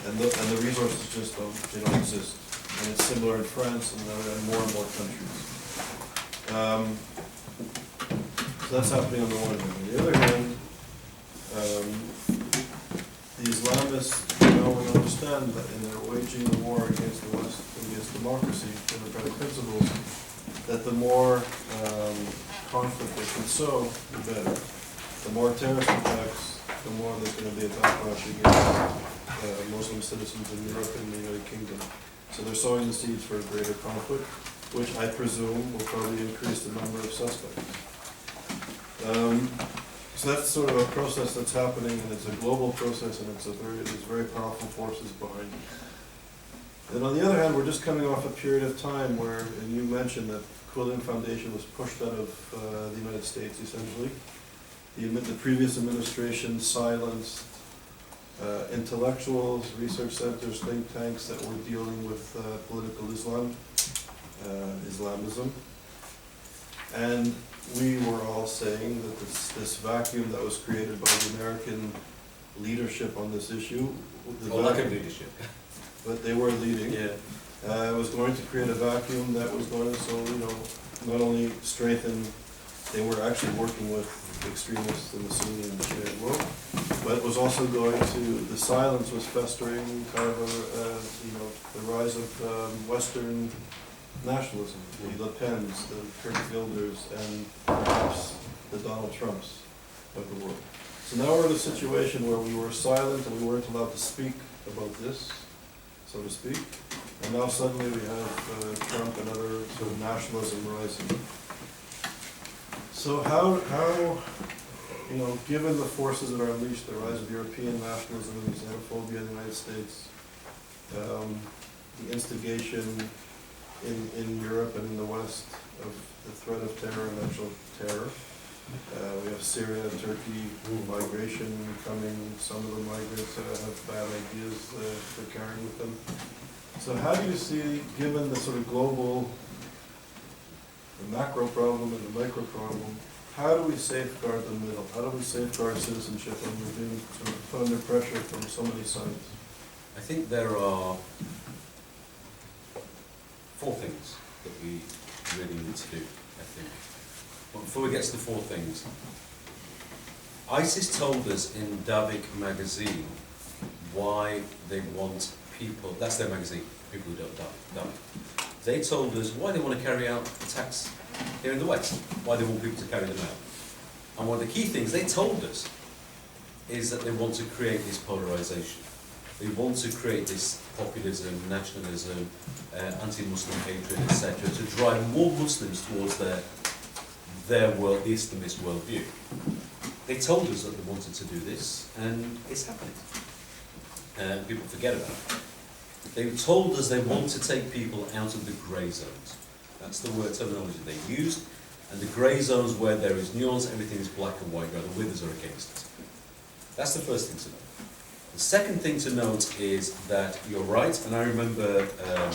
And the resources just don't exist. And it's similar in France and more countries. So that's happening on the one hand. On the other hand, the Islamists, we understand that in their waging the war against the West, against democracy, democratic principles, that the more conflict they can sow, the better. The more terrorist attacks, the more there's going to be a backlash against Muslim citizens in Europe and the United Kingdom. So they're sowing the seeds for a greater conflict, which I presume will probably increase the number of suspects. So that's sort of a process that's happening, and it's a global process, and there's very powerful forces behind it. And on the other hand, we're just coming off a period of time where, and you mentioned that Quillian Foundation was pushed out of the United States, essentially. The previous administration silenced intellectuals, research centers, think tanks that were dealing with political Islam, Islamism. And we were all saying that this vacuum that was created by the American leadership on this issue, Or lack of leadership. but they were leading, Yeah. was going to create a vacuum that was going to, not only strengthen, they were actually working with extremists in the Sunni and the Shia world, but was also going to, the silence was festering kind of the rise of Western nationalism, the Le Pens, the Kurt Wilders, and perhaps the Donald Trumps of the world. So now we're in a situation where we were silent and we weren't allowed to speak about this, so to speak, and now suddenly we have Trump and other sort of nationalism rising. So how, given the forces that are unleashed, the rise of European nationalism and xenophobia in the United States, the instigation in Europe and in the West of the threat of terror and actual terror. We have Syria, Turkey, migration coming. Some of the migrants have bad ideas they're carrying with them. So how do you see, given the sort of global, the macro problem and the micro problem, how do we safeguard the middle? How do we safeguard citizenship when we're being sort of put under pressure from so many sides? I think there are 4 things that we really need to do, I think. But before we get to the 4 things, ISIS told us in Davik magazine why they want people, that's their magazine, people who don't die. They told us why they want to carry out attacks here in the West, why they want people to carry them out. And one of the key things they told us is that they want to create this polarization. They want to create this populism, nationalism, anti-Muslim hatred, etc., to drive more Muslims towards their world, the Islamist worldview. They told us that they wanted to do this, and it's happening. People forget about it. They told us they want to take people out of the grey zones. That's the word terminology they used. And the grey zones where there is nuance, everything is black and white, either with us or against us. That's the first thing to know. The second thing to note is that you're right, and I remember, I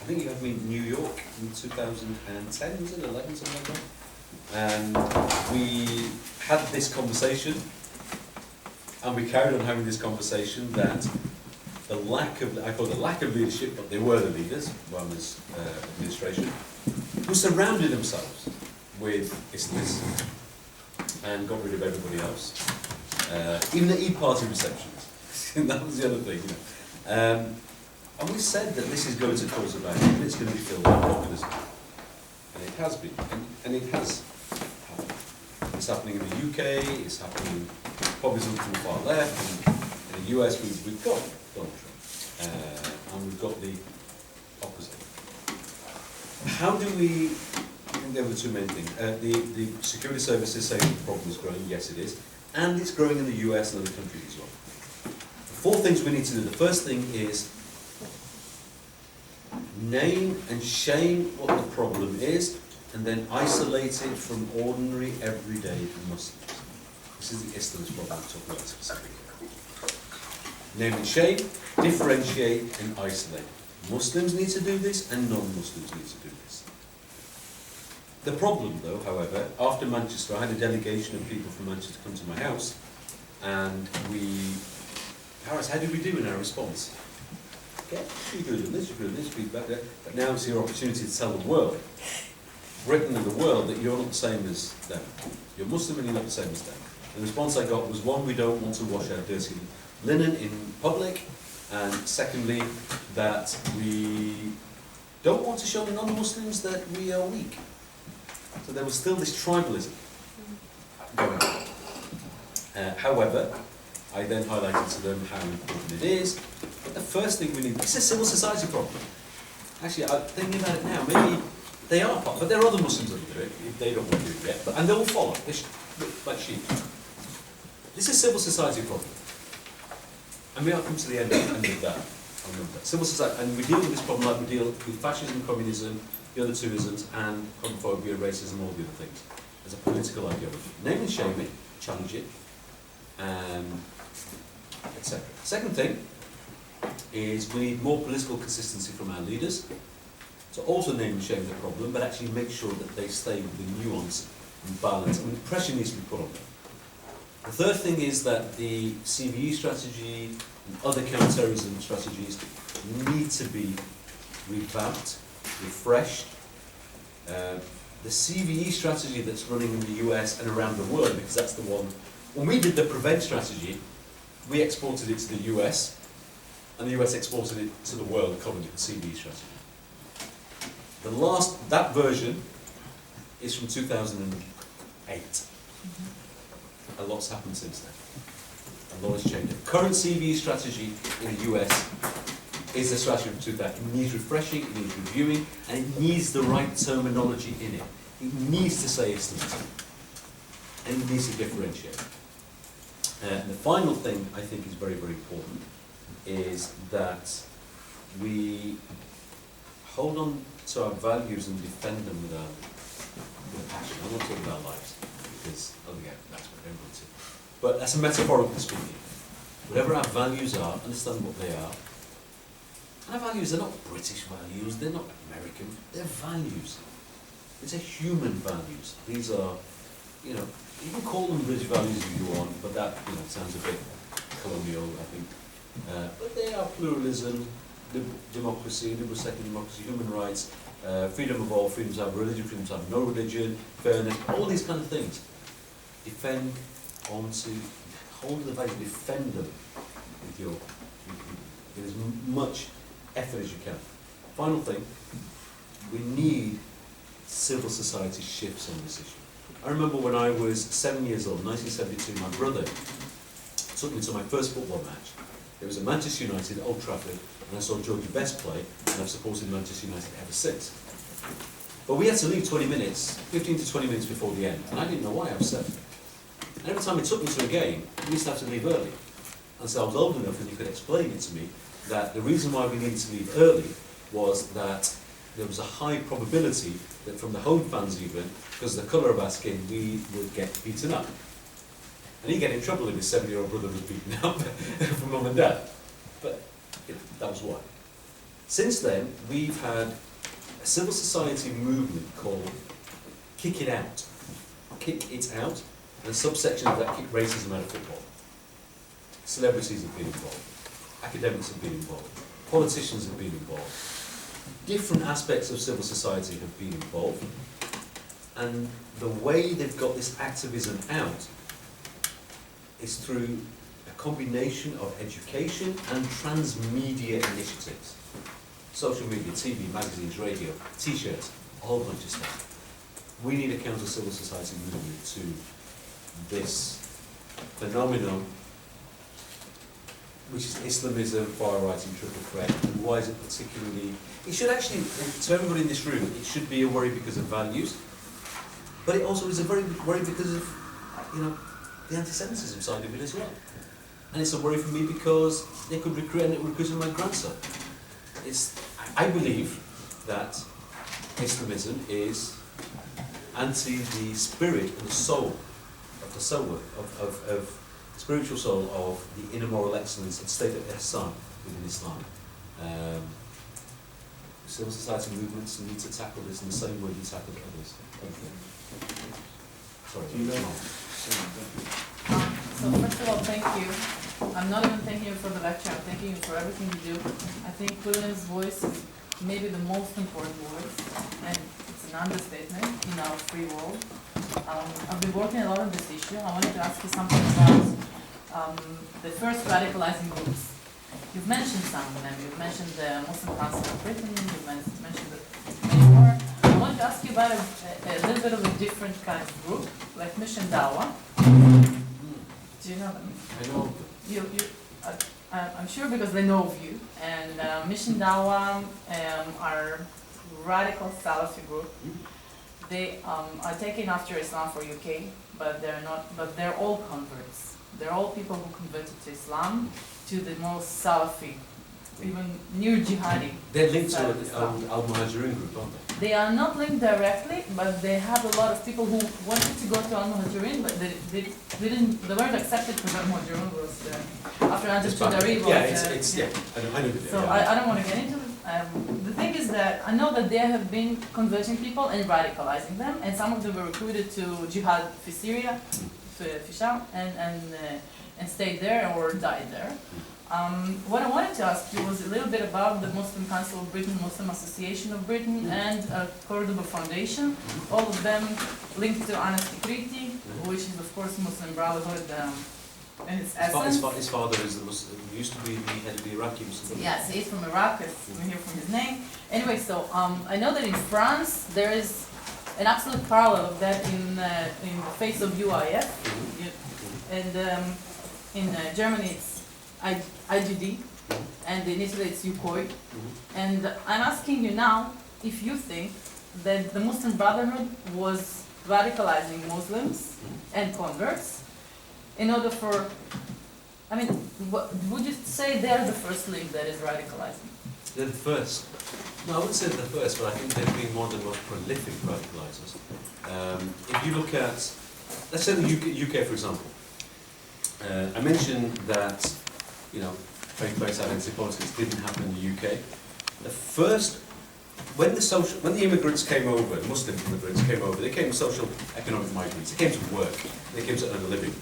think you had me in New York in 2010, was it, 11, something like that? And we had this conversation, and we carried on having this conversation that the lack of, I call it the lack of leadership, but they were the leaders, Obama's administration, who surrounded themselves with Islamists and got rid of everybody else. Even the Eid Party receptions. That was the other thing, and we said that this is going to cause a vacuum, it's going to be filled with populism. And it has been, and it has happened. It's happening in the UK, it's happening populism from the far left, and in the US we've got Donald Trump, and we've got the opposite. How do we, I think there were the 2 main things. The security services say the problem is growing, yes it is. And it's growing in the US and other countries as well. The 4 things we need to do. The first thing is name and shame what the problem is, and then isolate it from ordinary, everyday Muslims. This is the Islamist problem I'm talking about specifically. Name and shame, differentiate and isolate. Muslims need to do this, and non-Muslims need to do this. The problem, though, however, after Manchester, I had a delegation of people from Manchester come to my house, and Haras, how did we do in our response? Okay, you're good at this, you're good at this, feedback there, but now it's your opportunity to tell the world, Britain and the world, that you're not the same as them. You're Muslim and you're not the same as them. The response I got was, 1, we don't want to wash our dirty linen in public, and secondly, that we don't want to show the non-Muslims that we are weak. So there was still this tribalism going on. However, I then highlighted to them how important it is. But the first thing we need, it's a civil society problem. Actually, I'm thinking about it now, maybe They are, but there are other Muslims that will do it if they don't want to do it yet. And they will follow, like sheep. This is civil society problem. And we are come to the end of that. I remember that. Civil society, and we deal with this problem like we deal with fascism, communism, the other two isms, and homophobia, racism, all the other things. As a political ideology. Name and shame it, challenge it, etc. Second thing is we need more political consistency from our leaders. So also name and shame the problem, but actually make sure that they stay with the nuance and balance. I mean, pressure needs to be put on them. The third thing is that the CVE strategy and other counterterrorism strategies need to be revamped, refreshed. The CVE strategy that's running in the US and around the world, because that's the one, when we did the PREVENT strategy, we exported it to the US, and the US exported it to the world, calling it the CVE strategy. That version is from 2008. A lot's happened since then. A lot has changed. The current CVE strategy in the US is a strategy from 2000. It needs refreshing, it needs reviewing, and it needs the right terminology in it. It needs to say Islamism, and it needs to differentiate. And the final thing I think is very, very important is that we hold on to our values and defend them with passion. I want to talk about lives, because, again, that's what everyone says. But that's a metaphorical speaking. Whatever our values are, understand what they are. And our values are not British values, they're not American, they're values. These are human values. These are, you can call them British values if you want, but that, sounds a bit colonial, I think. But they are pluralism, democracy, liberal secular democracy, human rights, freedom of all, freedom to have religion, freedom to have no religion, fairness, all these kind of things. Defend hold the value, defend them with as much effort as you can. Final thing, we need civil society shifts on this issue. I remember when I was 7 years old, 1972, my brother took me to my first football match. It was at Manchester United at Old Trafford, and I saw Georgie Best play, and I've supported Manchester United ever since. But we had to leave 20 minutes, 15 to 20 minutes before the end, and I didn't know why. I was 7. And every time he took me to a game, we used to have to leave early. And so I was old enough, and he could explain it to me, that the reason why we needed to leave early was that there was a high probability that from the home fans even, because of the colour of our skin, we would get beaten up. And he'd get in trouble if his 7-year-old brother was beaten up from mum and dad. But that was why. Since then, we've had a civil society movement called Kick It Out. Kick It Out, and a subsection of that, Kick Racism Out of Football. Celebrities have been involved. Academics have been involved. Politicians have been involved. Different aspects of civil society have been involved. And the way they've got this activism out is through a combination of education and transmedia initiatives. Social media, TV, magazines, radio, t-shirts, a whole bunch of stuff. We need a counter-civil society movement to this phenomenon, which is Islamism, far right and triple threat. And why is it particularly... It should actually, to everybody in this room, it should be a worry because of values, but it also is a very worry because of, the anti-Semitism side of it as well. And it's a worry for me because they could recruit my grandson. I believe that Islamism is anti the spirit and the soul of the soul of spiritual soul of the inner moral excellence and state of ihsan within Islam. Civil society movements need to tackle this in the same way we tackle others. Sorry. So first of all, thank you. I'm not even thanking you for the lecture, I'm thanking you for everything you do. I think Kulin's voice is maybe the most important voice, and it's an understatement in our free world. I've been working a lot on this issue. I wanted to ask you something about the first radicalizing groups. You've mentioned some of them. You've mentioned the Muslim Council of Britain, you've mentioned many more. I wanted to ask you about a little bit of a different kind of group, like Mission Dawah. Do you know them? I know. I'm sure because they know of you. And Mission Dawah are radical Salafi group. They are taking after Islam for UK, but they're not. But they're all converts. They're all people who converted to Islam, to the most Salafi, even new jihadi. They're linked to side of an Islam. Al-Muhajirin group, aren't they? They are not linked directly, but they have a lot of people who wanted to go to Al-Muhajirin, but they weren't accepted because Al-Muhajirin was after Andrew Tudari was. Yeah, I know the So I don't want to get into it. The thing is that I know that they have been converting people and radicalizing them, and some of them were recruited to jihad for Syria, for Sham, and stayed there or died there. What I wanted to ask you was a little bit about the Muslim Council of Britain, Muslim Association of Britain, and Cordoba Foundation, all of them linked to Anas Tikriti, which is of course Muslim Brotherhood in its essence. His father is the Muslim, used to be the head of the Iraqi Muslim. Yes, he's from Iraq, as we hear from his name. Anyway, so I know that in France there is an absolute parallel of that in the face of UIF, and in Germany it's IGD, and in Italy it's UKOI. And I'm asking you now if you think that the Muslim Brotherhood was radicalizing Muslims and converts in order for, I mean, would you say they're the first link that is radicalizing? They're the first. No, I wouldn't say they're the first, but I think they've been one of the most prolific radicalizers. If you look at, let's say the UK for example. I mentioned that, you know, faith-based identity politics didn't happen in the UK. The first, when the immigrants came over, Muslim immigrants came over, they came as social economic migrants, they came to work, they came to earn a living.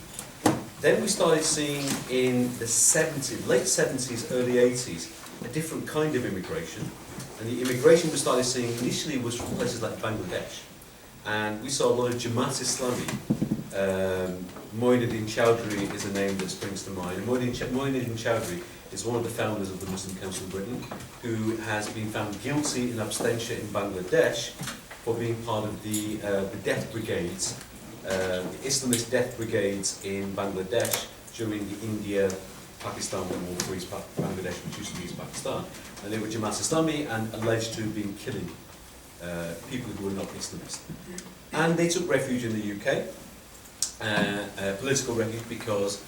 Then we started seeing in the 70s, late 70s, early 80s, a different kind of immigration. And the immigration we started seeing initially was from places like Bangladesh. And we saw a lot of Jamaat Islami. Moinuddin Chowdhury is a name that springs to mind. Moinuddin Chowdhury is one of the founders of the Muslim Council of Britain, who has been found guilty in absentia in Bangladesh for being part of the death brigades, the Islamist death brigades in Bangladesh during the India-Pakistan War for East Bangladesh, which used to be East Pakistan. And they were Jamaat Islami and alleged to have been killing people who were not Islamist. And they took refuge in the UK. Political refuge because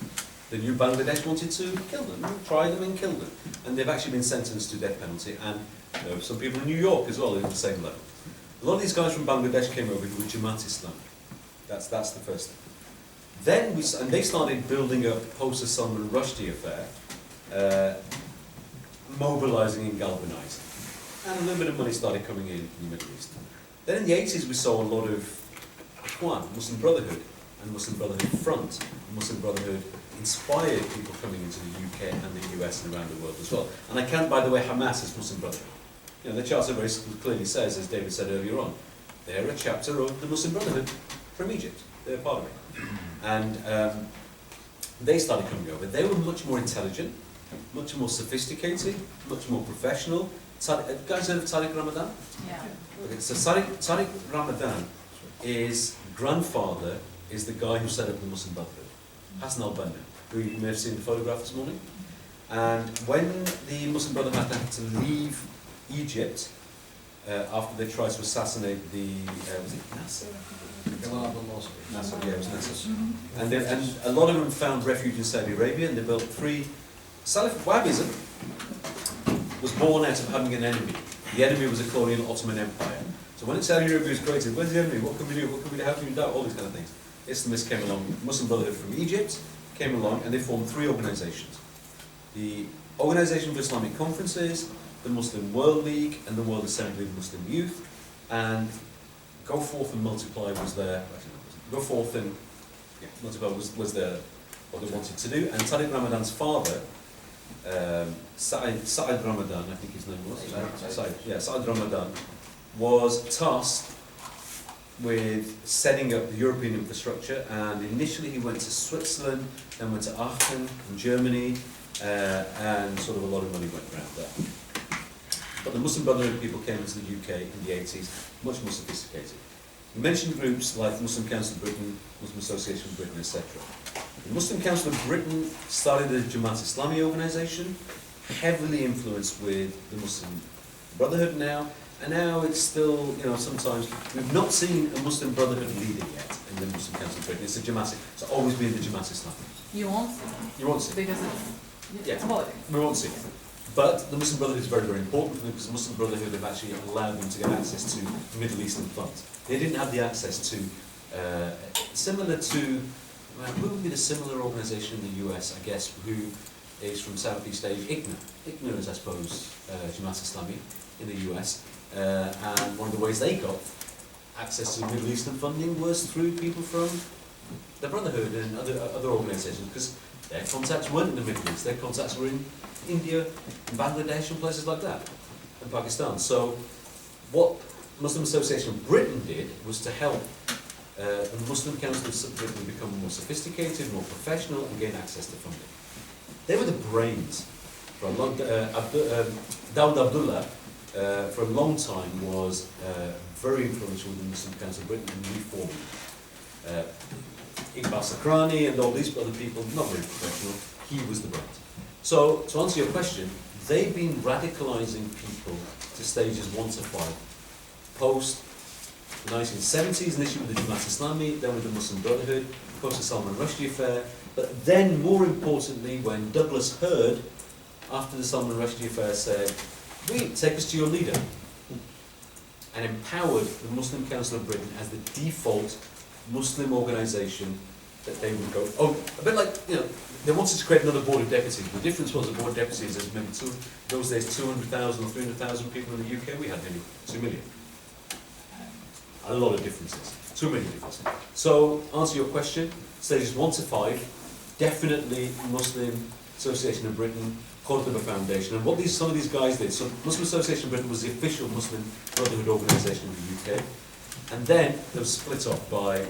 the new Bangladesh wanted to kill them, try them and kill them. And they've actually been sentenced to death penalty, and some people in New York as well at the same level. A lot of these guys from Bangladesh came over who were Jamaat Islam. That's the first thing. Then they started building up post the Salman Rushdie affair, mobilizing and galvanizing. And a little bit of money started coming in from the Middle East. Then in the 80s we saw a lot of Ikhwan, Muslim Brotherhood, and Muslim Brotherhood Front. Muslim Brotherhood inspired people coming into the UK and the US and around the world as well. And I count, by the way, Hamas as Muslim Brotherhood. You know, the Charter very clearly says, as David said earlier on, they're a chapter of the Muslim Brotherhood from Egypt. They're part of it. And they started coming over. They were much more intelligent, much more sophisticated, much more professional. Guys heard of Tariq Ramadan? Yeah. Okay, so Tariq Ramadan, his grandfather is the guy who set up the Muslim Brotherhood, Hassan al-Banna, who you may have seen the photograph this morning. And when the Muslim Brotherhood had to leave Egypt after they tried to assassinate the, was it Nasser? Nasser, yeah, it was Nasser. And a lot of them found refuge in Saudi Arabia, and they built three. Salafi Wahhabism was born out of having an enemy. The enemy was a colonial Ottoman Empire. So when Saudi Arabia was created, where's the enemy? What can we do? What can we do? How can we do? All these kind of things. Islamists came along, Muslim Brotherhood from Egypt came along, and they formed three organizations. The Organization for Islamic Conferences, the Muslim World League, and the World Assembly of Muslim Youth. And Go Forth and Multiply was there. Go Forth and Multiply was there, what they wanted to do. And Tariq Ramadan's father, Sa'id Ramadan, I think his name was. Sa'id Ramadan was tasked with setting up the European infrastructure, and initially he went to Switzerland, then went to Aachen in Germany, and sort of a lot of money went around there. But the Muslim Brotherhood people came into the UK in the 80s, much more sophisticated. You mentioned groups like Muslim Council of Britain, Muslim Association of Britain, etc. The Muslim Council of Britain started a Jamaat Islami organisation, heavily influenced with the Muslim Brotherhood now, And now it's still, you know, sometimes, we've not seen a Muslim Brotherhood leader yet in the Muslim Council of Britain. It's the Jamaat. It's always been the Jamaat Islami. You won't see, You won't see it. because Yeah. it's politics. We won't see it. But the Muslim Brotherhood is very, very important for them because the Muslim Brotherhood have actually allowed them to get access to Middle Eastern funds. They didn't have the access to, similar to, well, who would be the similar organisation in the US, I guess, who is from Southeast Asia? IGNA. IGNA is, I suppose, Jamaat Islami in the US. And one of the ways they got access to Middle Eastern funding was through people from the Brotherhood and other organisations, because their contacts weren't in the Middle East, their contacts were in India, and Bangladesh and places like that, and Pakistan. So what Muslim Association of Britain did was to help the Muslim Council of Britain become more sophisticated, more professional, and gain access to funding. They were the brains. For a long, Dawud Abdullah, for a long time, was very influential with the Muslim Council of Britain in reforming. Iqbal Sakrani and all these other people, not very professional, he was the brains. So, to answer your question, they've been radicalising people to stages 1 to 5. Post 1970s, initially with the Jamaat Islami, then with the Muslim Brotherhood, post the Salman Rushdie affair, but then more importantly when Douglas Hurd, after the Salman Rushdie affair, said, take us to your leader, and empowered the Muslim Council of Britain as the default Muslim organisation that they would go, a bit like, you know, they wanted to create another board of deputies. The difference was the board of deputies, there's maybe those days 200,000 or 300,000 people in the UK, we had nearly 2 million. A lot of differences, too many differences. So, answer your question, stages 1 to 5, definitely Muslim Association of Britain, Cordoba Foundation, and what some of these guys did. So, Muslim Association of Britain was the official Muslim Brotherhood organisation in the UK, and then it was split off by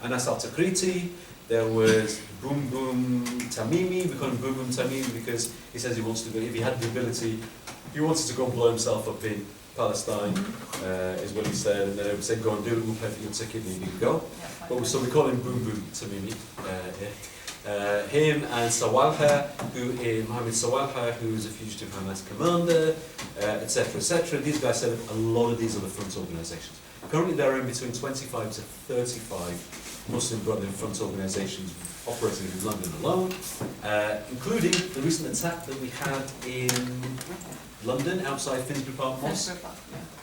Anas al-Takriti. There was Boom Boom Tamimi. We call him Boom Boom Tamimi because he says he wants to go, if he had the ability, he wanted to go and blow himself up in Palestine, is what he said, and then they would say, go and do it, we'll pay for your ticket, and you can go. But so we call him Boom Boom Tamimi. Him and Sawalha, Mohammed Sawalha, who is a fugitive Hamas commander, etc., etc. These guys set up a lot of these other front organisations. Currently there are in between 25 to 35 Muslim Brotherhood front organisations operating in London alone, including the recent attack that we had in London outside Finsbury Park Mosque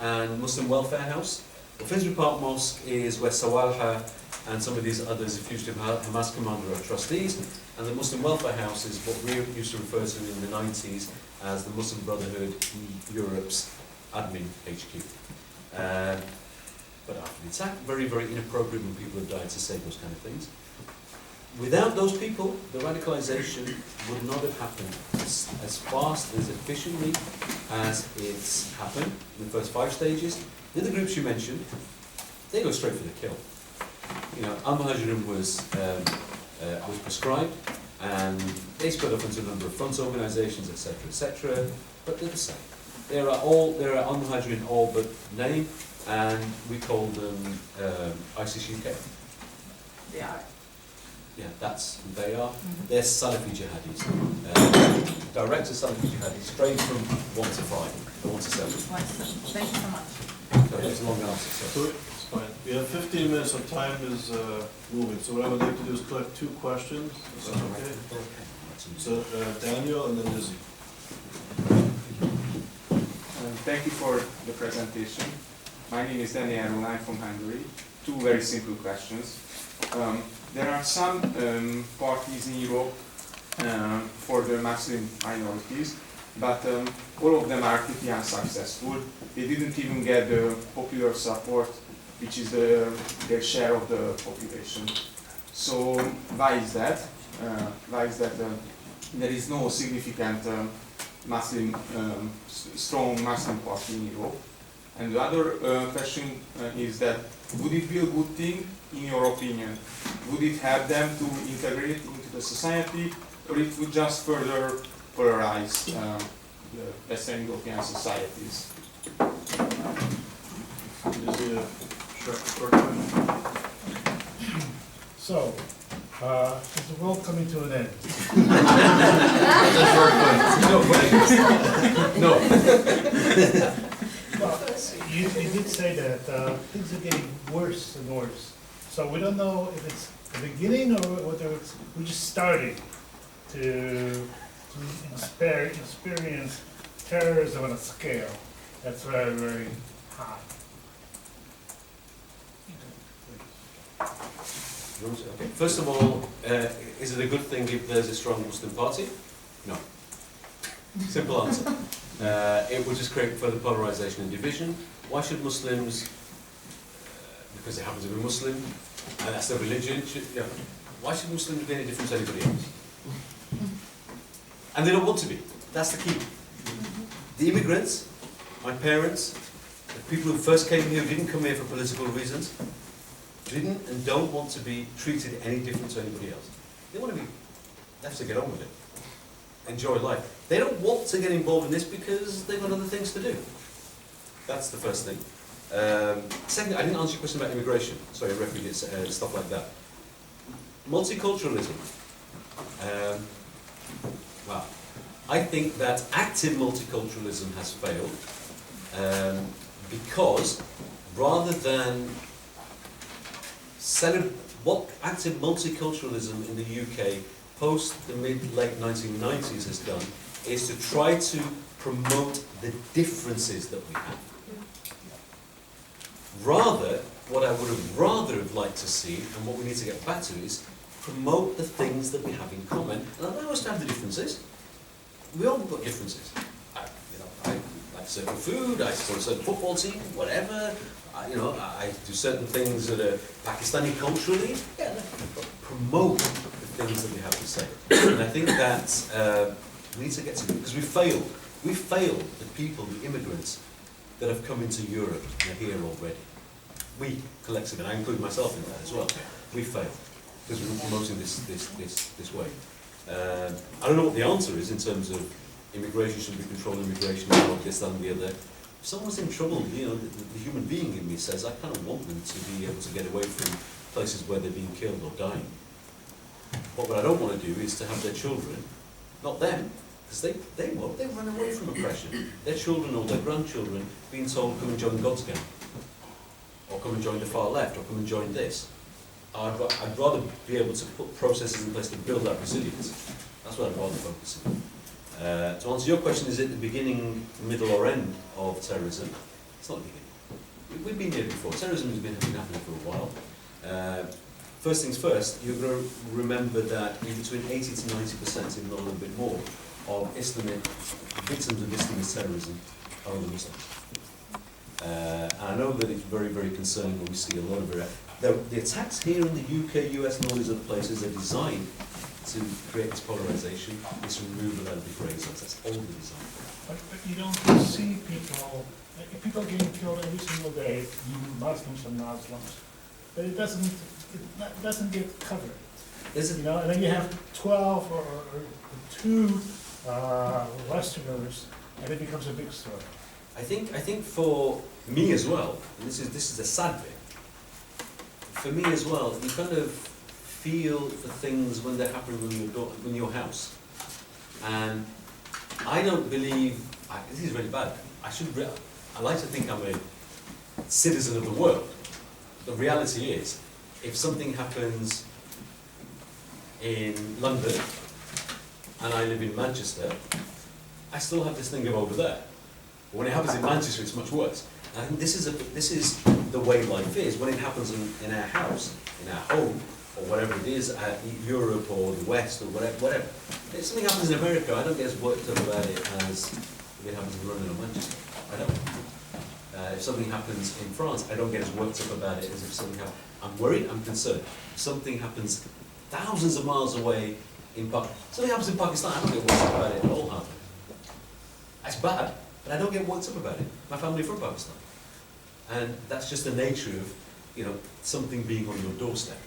and Muslim Welfare House. Well, Finsbury Park Mosque is where Sawalha and some of these others, the fugitive Hamas commander, are trustees, and the Muslim Welfare House is what we used to refer to in the 90s as the Muslim Brotherhood Europe's admin HQ. But after the attack, very, very inappropriate when people have died to say those kind of things. Without those people, the radicalisation would not have happened as fast, as efficiently as it's happened in the first 5 stages. The other groups you mentioned, they go straight for the kill. You know, Al-Muhajirin was prescribed, and they split up into a number of front organisations, etc., but they're the same. There are Al-Muhajirin all but name, and we call them ISGAP. They are. Yeah, that's who they are. They're Salafi jihadis. Direct to Salafi jihadis, straight from 1 to 5, or 1 to 7. Thank you so much. So that's a long answer. So it's fine. We have 15 minutes of time is moving. So what I would like to do is collect 2 questions. Is that okay? So Daniel and then Lizzie. Thank you for the presentation. My name is Daniel, I'm from Hungary. 2 very simple questions. There are some parties in Europe for the Muslim minorities, but all of them are pretty unsuccessful. They didn't even get the popular support, which is their share of the population. So why is that? There is no significant strong Muslim party in Europe? And the other question is that, would it be a good thing, in your opinion? Would it help them to integrate into the society, or it would just further polarize the Western European societies? Lizzie, short question. So, Is the world coming to an end? No, wait. No. Well, you did say that things are getting worse and worse. So we don't know if it's the beginning or whether we're just starting to experience terrorism on a scale that's very, very high. Okay. First of all, is it a good thing if there's a strong Muslim party? No. Simple answer. It will just create further polarization and division. Why should Muslims, because they happen to be Muslim, and that's their religion, why should Muslims be any different to anybody else? And they don't want to be. That's the key. The immigrants, my parents, the people who first came here who didn't come here for political reasons, didn't and don't want to be treated any different to anybody else. They want to be, they have to get on with it. Enjoy life. They don't want to get involved in this because they've got other things to do. That's the first thing. Second, I didn't answer your question about immigration. Sorry, refugees, stuff like that. Multiculturalism. Well, I think that active multiculturalism has failed because rather than what active multiculturalism in the UK post the mid-late 1990s has done is to try to promote the differences that we have. Rather, what I would have rather have liked to see, and what we need to get back to, is promote the things that we have in common, and allow us to have the differences. We all got differences. I like certain food, I support a certain football team, whatever. I do certain things that are Pakistani culturally. Yeah, but promote the things that we have to say. And I think that we need to get to it, because we failed. We failed the people, the immigrants, that have come into Europe and are here already. We, collectively, and I include myself in that as well, we failed, because we were promoting this way. I don't know what the answer is in terms of immigration, should be controlled immigration, or this, that and the other. If someone's in trouble, the human being in me says, I kind of want them to be able to get away from places where they're being killed or dying. But what I don't want to do is to have their children, not them, because they won't, they run away from oppression. Their children or their grandchildren being told, come and join God's gang, or come and join the far left, or come and join this. I'd rather be able to put processes in place to build that resilience. That's what I'd rather focus on. To answer your question, is it the beginning, middle or end of terrorism? It's not the beginning. We've been here before. Terrorism has been happening for a while. First things first, you're going to remember that between 80 to 90%, if not a little bit more, of victims of Islamist terrorism are the Muslims. And I know that it's very, very concerning when we see a lot of it. The attacks here in the UK, US and all these other places are designed to create this polarization, this removal of the grey zones. That's all the design. But you don't see people getting killed every single day, Muslims and Muslims, but it doesn't get covered. And then you have 12 or 2 Westerners, and it becomes a big story. I think for me as well, and this is the sad bit. For me as well, you kind of feel for things when they're happening in your house, and I don't believe this is really bad. I like to think I'm a citizen of the world. The reality is, if something happens in London and I live in Manchester, I still have this thing of over there. But when it happens in Manchester, it's much worse. And I think this is the way life is. When it happens in our house, in our home, or whatever it is, Europe or the West or whatever. If something happens in America, I don't get as worked up about it as if it happens in London or Manchester. I don't. If something happens in France, I don't get as worked up about it as if something happens. I'm worried, I'm concerned. If something happens thousands of miles away something happens in Pakistan, I don't get worked up about it at all, hardly. That's bad, but I don't get worked up about it. My family from Pakistan. And that's just the nature of, something being on your doorstep.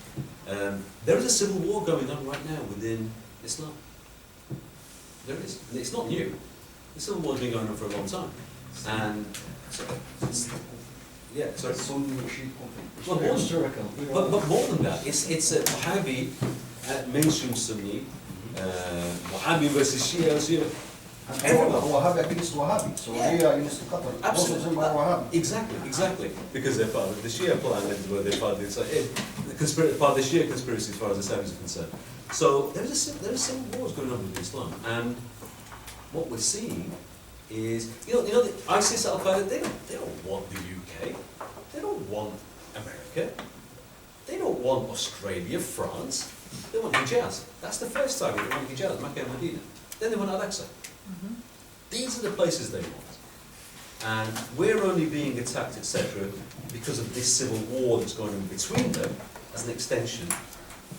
There is a civil war going on right now within Islam. There is. And it's not new. The civil war has been going on for a long time. And Sunni Shia conflict. But more than that, it's a Wahhabi mainstream Sunni, Wahhabi versus Shia, Shia. Everyone. Wahhabi against Wahhabi, so Yeah. Shia against Qatar. Most of them are Wahhabi. Exactly. Because they're part of the Shia plan, and they're part of part of the Shia conspiracy as far as the Saudis are concerned. So there are civil wars going on with Islam, and what we're seeing is, the ISIS, Al Qaeda, they don't want the UK, they don't want America, they don't want Australia, France, they want Hijaz. That's the first target. They want Hijaz, Makkah and Medina. Then they want Al-Aqsa. These are the places they want. And we're only being attacked, etc., because of this civil war that's going on between them as an extension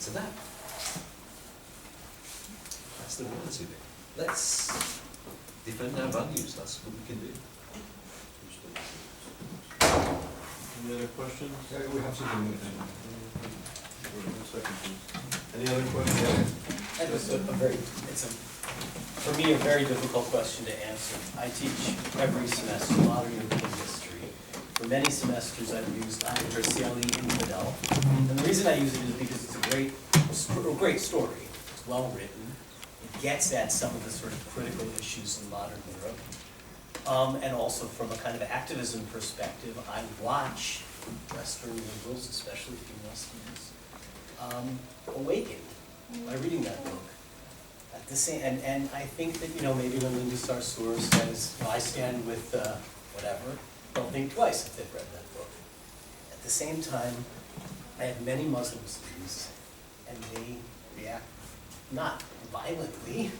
to that. That's the reality of it. Let's defend our values, that's what we can do. Any other questions? We have something. Any other questions? For me, a very difficult question to answer. I teach every semester modern European history. For many semesters, I've used Universally Infidel. And the reason I use it is because it's a great story. It's well written. It gets at some of the sort of critical issues in modern Europe. And also from a kind of activism perspective, I watch Western liberals, especially female students, awaken by reading that book. At the same, and I think that, maybe when Linda Sarsour says, I stand with whatever, don't think twice if they've read that book. At the same time, I have many Muslim students, and they react not violently,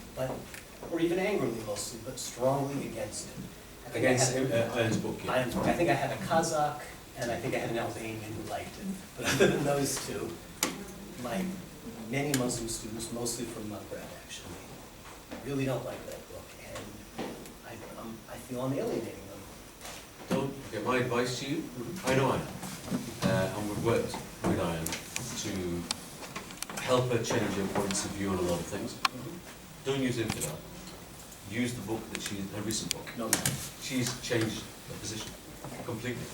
or even angrily mostly, but strongly against it. Against Iron's book, yeah. Iron's book. I think I had a Kazakh, and I think I had an Albanian who liked it. But other than those two, many Muslim students, mostly from Maghreb actually, really don't like that book, and I feel I'm alienating them. Okay, my advice to you, I know Iron, and we've worked with Iron to help her change her points of view on a lot of things. Don't use Infidel. Use the book that her recent book. No. She's changed her position completely.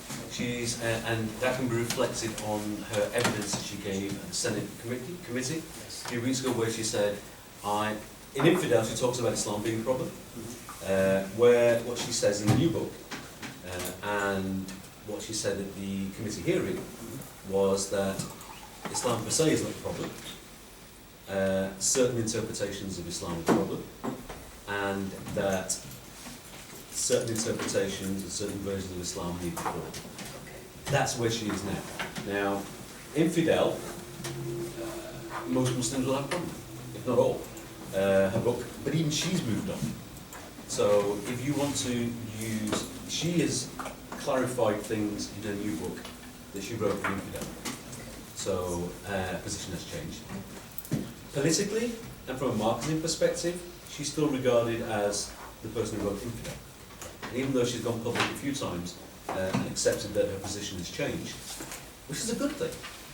And that can be reflected on her evidence that she gave at the Senate committee a few weeks ago, where she said, in Infidel, she talks about Islam being a problem, where what she says in the new book, and what she said at the committee hearing, was that Islam per se is not a problem. Certain interpretations of Islam are a problem, and that certain interpretations and certain versions of Islam need to fall. That's where she is now. Now, Infidel, most Muslims will have a problem, if not all, her book, but even she's moved on. So if you want to use, she has clarified things in her new book that she wrote for Infidel. So her position has changed. Politically, and from a marketing perspective, she's still regarded as the person who wrote Infidel. And even though she's gone public a few times and accepted that her position has changed, which is a good thing.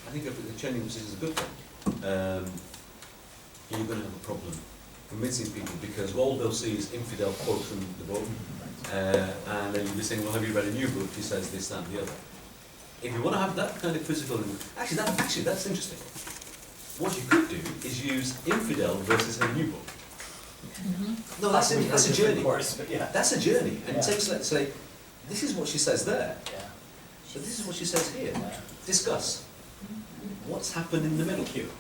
I think the changing position is a good thing. You're going to have a problem convincing people, because all they'll see is Infidel quote from the book, and then you'll be saying, well, have you read a new book? She says this, that, and the other. If you want to have that kind of physical, actually that's interesting. What you could do is use Infidel versus her new book. No, that's a journey. Course, but yeah. That's a journey, and Yeah. takes, let's say, this is what she says there, Yeah. but this is what she says here. Yeah. Discuss what's happened in the middle. Thank you.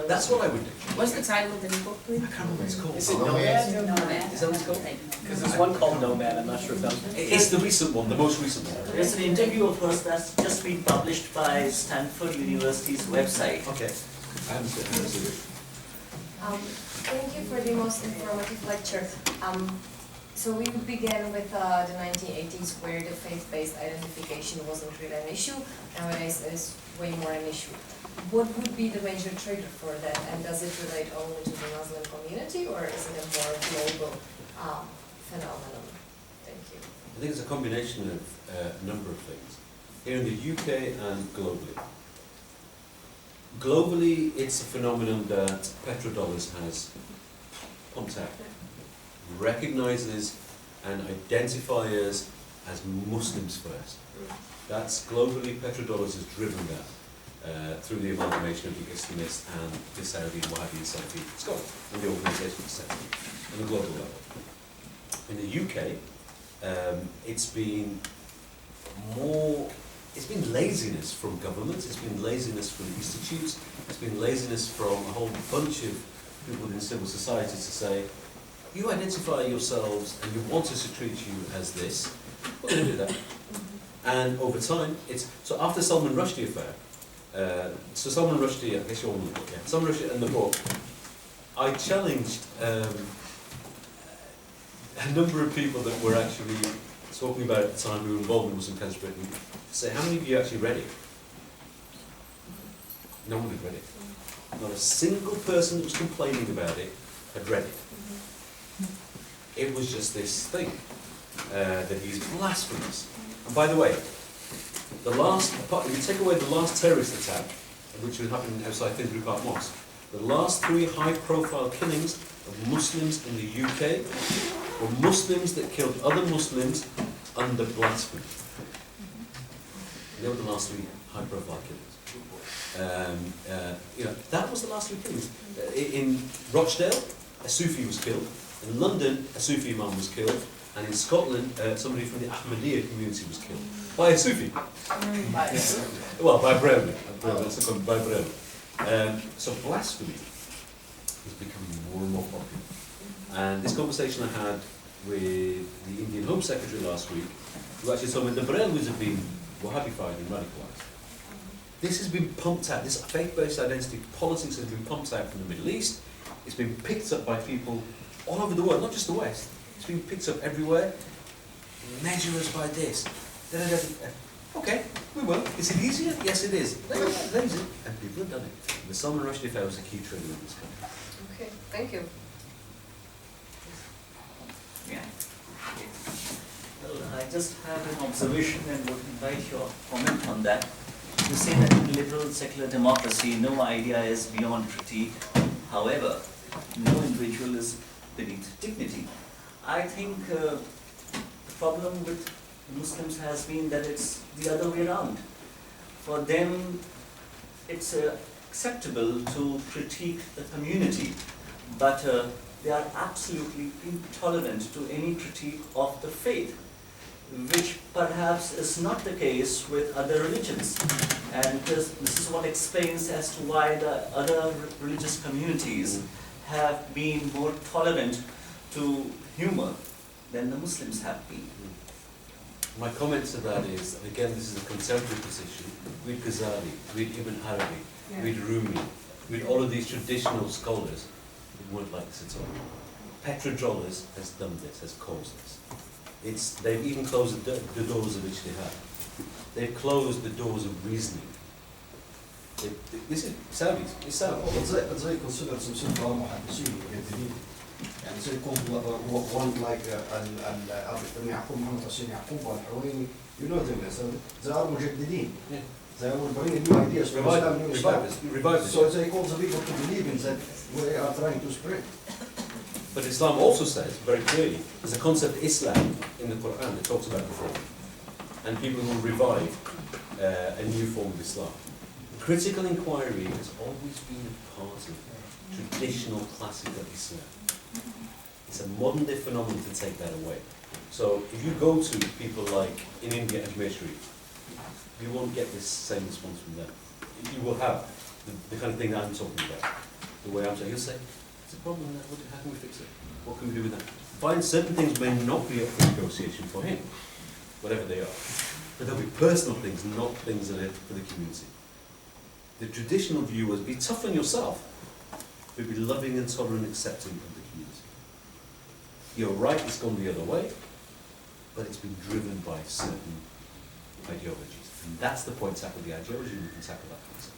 That's what I would do. What's the title of the new book, please? I can't remember what it's called. Is it Nomad? Nomad. Is that what it's called? Because there's one called Nomad, I'm not sure if that was... It's the recent one, the most recent one. There's an interview of hers that's just been published by Stanford University's website. Okay. I haven't seen it. Thank you for the most informative lecture. So we began with the 1980s, where the faith-based identification wasn't really an issue. Nowadays it's way more an issue. What would be the major trigger for that, and does it relate only to the Muslim community, or is it a more global phenomenon? Thank you. I think it's a combination of a number of things. Here in the UK and globally. Globally, it's a phenomenon that petrodollars has pumped out. Recognises and identifies as Muslims first. That's globally, petrodollars has driven that. through the amalgamation of the Islamist and the Saudi and Wahhabi and Salafi scholars, and the organisation itself, on a global level. In the UK, it's been laziness from governments, it's been laziness from institutes, it's been laziness from a whole bunch of people within civil society to say, you identify yourselves and you want us to treat you as this, we're going to do that. And over time, so after Salman Rushdie affair, so Salman Rushdie, I guess you all know the book, yeah. Salman Rushdie and the book, I challenged a number of people that were actually talking about at the time who were involved in Muslim Country Britain, to say, how many of you actually read it? No one had read it. Not a single person that was complaining about it had read it. It was just this thing, that he's blasphemous. And by the way, if you take away the last terrorist attack, which would happen outside Finsbury Park Mosque, the last 3 high-profile killings of Muslims in the UK were Muslims that killed other Muslims under blasphemy. They were the last 3 high-profile killings. That was the last 3 killings. In Rochdale, a Sufi was killed. In London, a Sufi imam was killed. And in Scotland, somebody from the Ahmadiyya community was killed. By a Sufi. Well, by Browning. By Browning. So blasphemy is becoming more and more popular. And this conversation I had with the Indian Home Secretary last week, who actually told me the Brahmins have been Wahhabified and radicalized. This has been pumped out, this faith-based identity politics has been pumped out from the Middle East. It's been picked up by people all over the world, not just the West. It's been picked up everywhere. Measure us by this. Okay, we will. Is it easier? Yes, it is. Lazy. And people have done it. The Salman Rushdie affair was a key trigger in this country. Okay, thank you. Yeah. Well, I just have an observation and would invite your comment on that. You say that in liberal secular democracy, no idea is beyond critique. However, no individual is beneath dignity. I think the problem with Muslims has been that it's the other way around. For them, it's acceptable to critique the community, but they are absolutely intolerant to any critique of the faith, which perhaps is not the case with other religions. And this is what explains as to why the other religious communities have been more tolerant to humor than the Muslims have been. My comment to that is, again, this is a contemporary position. Read Ghazali, read Ibn Arabi, read Rumi, read all of these traditional scholars who weren't like this at all. Petrodollas has done this, has caused this. They've even closed the doors of ijtihad. They've closed the doors of reasoning. This is Saudis, it's Saudi. But they consider themselves محدثين مجددين. يعني زي one like Yaqub Muhammad Hussein Yaqub al-Hawaini, you know them, they are مجددين. They are bringing new ideas from Islam, new Islam. So they call the people to believe in that we are trying to spread. But Islam also says very clearly, there's a concept Islam in the Quran that talks about reform. And people will revive a new form of Islam. Critical inquiry has always been a part of traditional classical Islam. It's a modern day phenomenon to take that away. So if you go to people like in India and Misri, you won't get this same response from them. You will have the kind of thing that I'm talking about. The way I'm saying, you'll say, it's a problem, how can we fix it? What can we do with that? Find certain things may not be up for negotiation for him, whatever they are. But there'll be personal things, not things that are for the community. The traditional view was be tough on yourself, but be loving and tolerant and accepting of the community. You're right, it's gone the other way, but it's been driven by certain ideologies. And that's the point, tackle the ideology, and we can tackle that concept.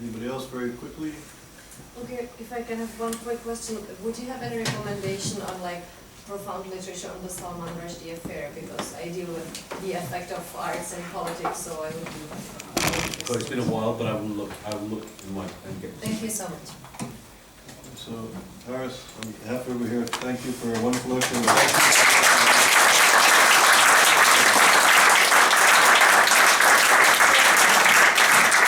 Anybody else very quickly? Okay, if I can have one quick question, would you have any recommendation on like profound literature on the Salman Rushdie affair? Because I deal with the effect of arts and politics, so I would be. So it's been a while, but I will look in my and get. Thank you so much. So, Haras, on behalf over here, thank you for a wonderful lecture.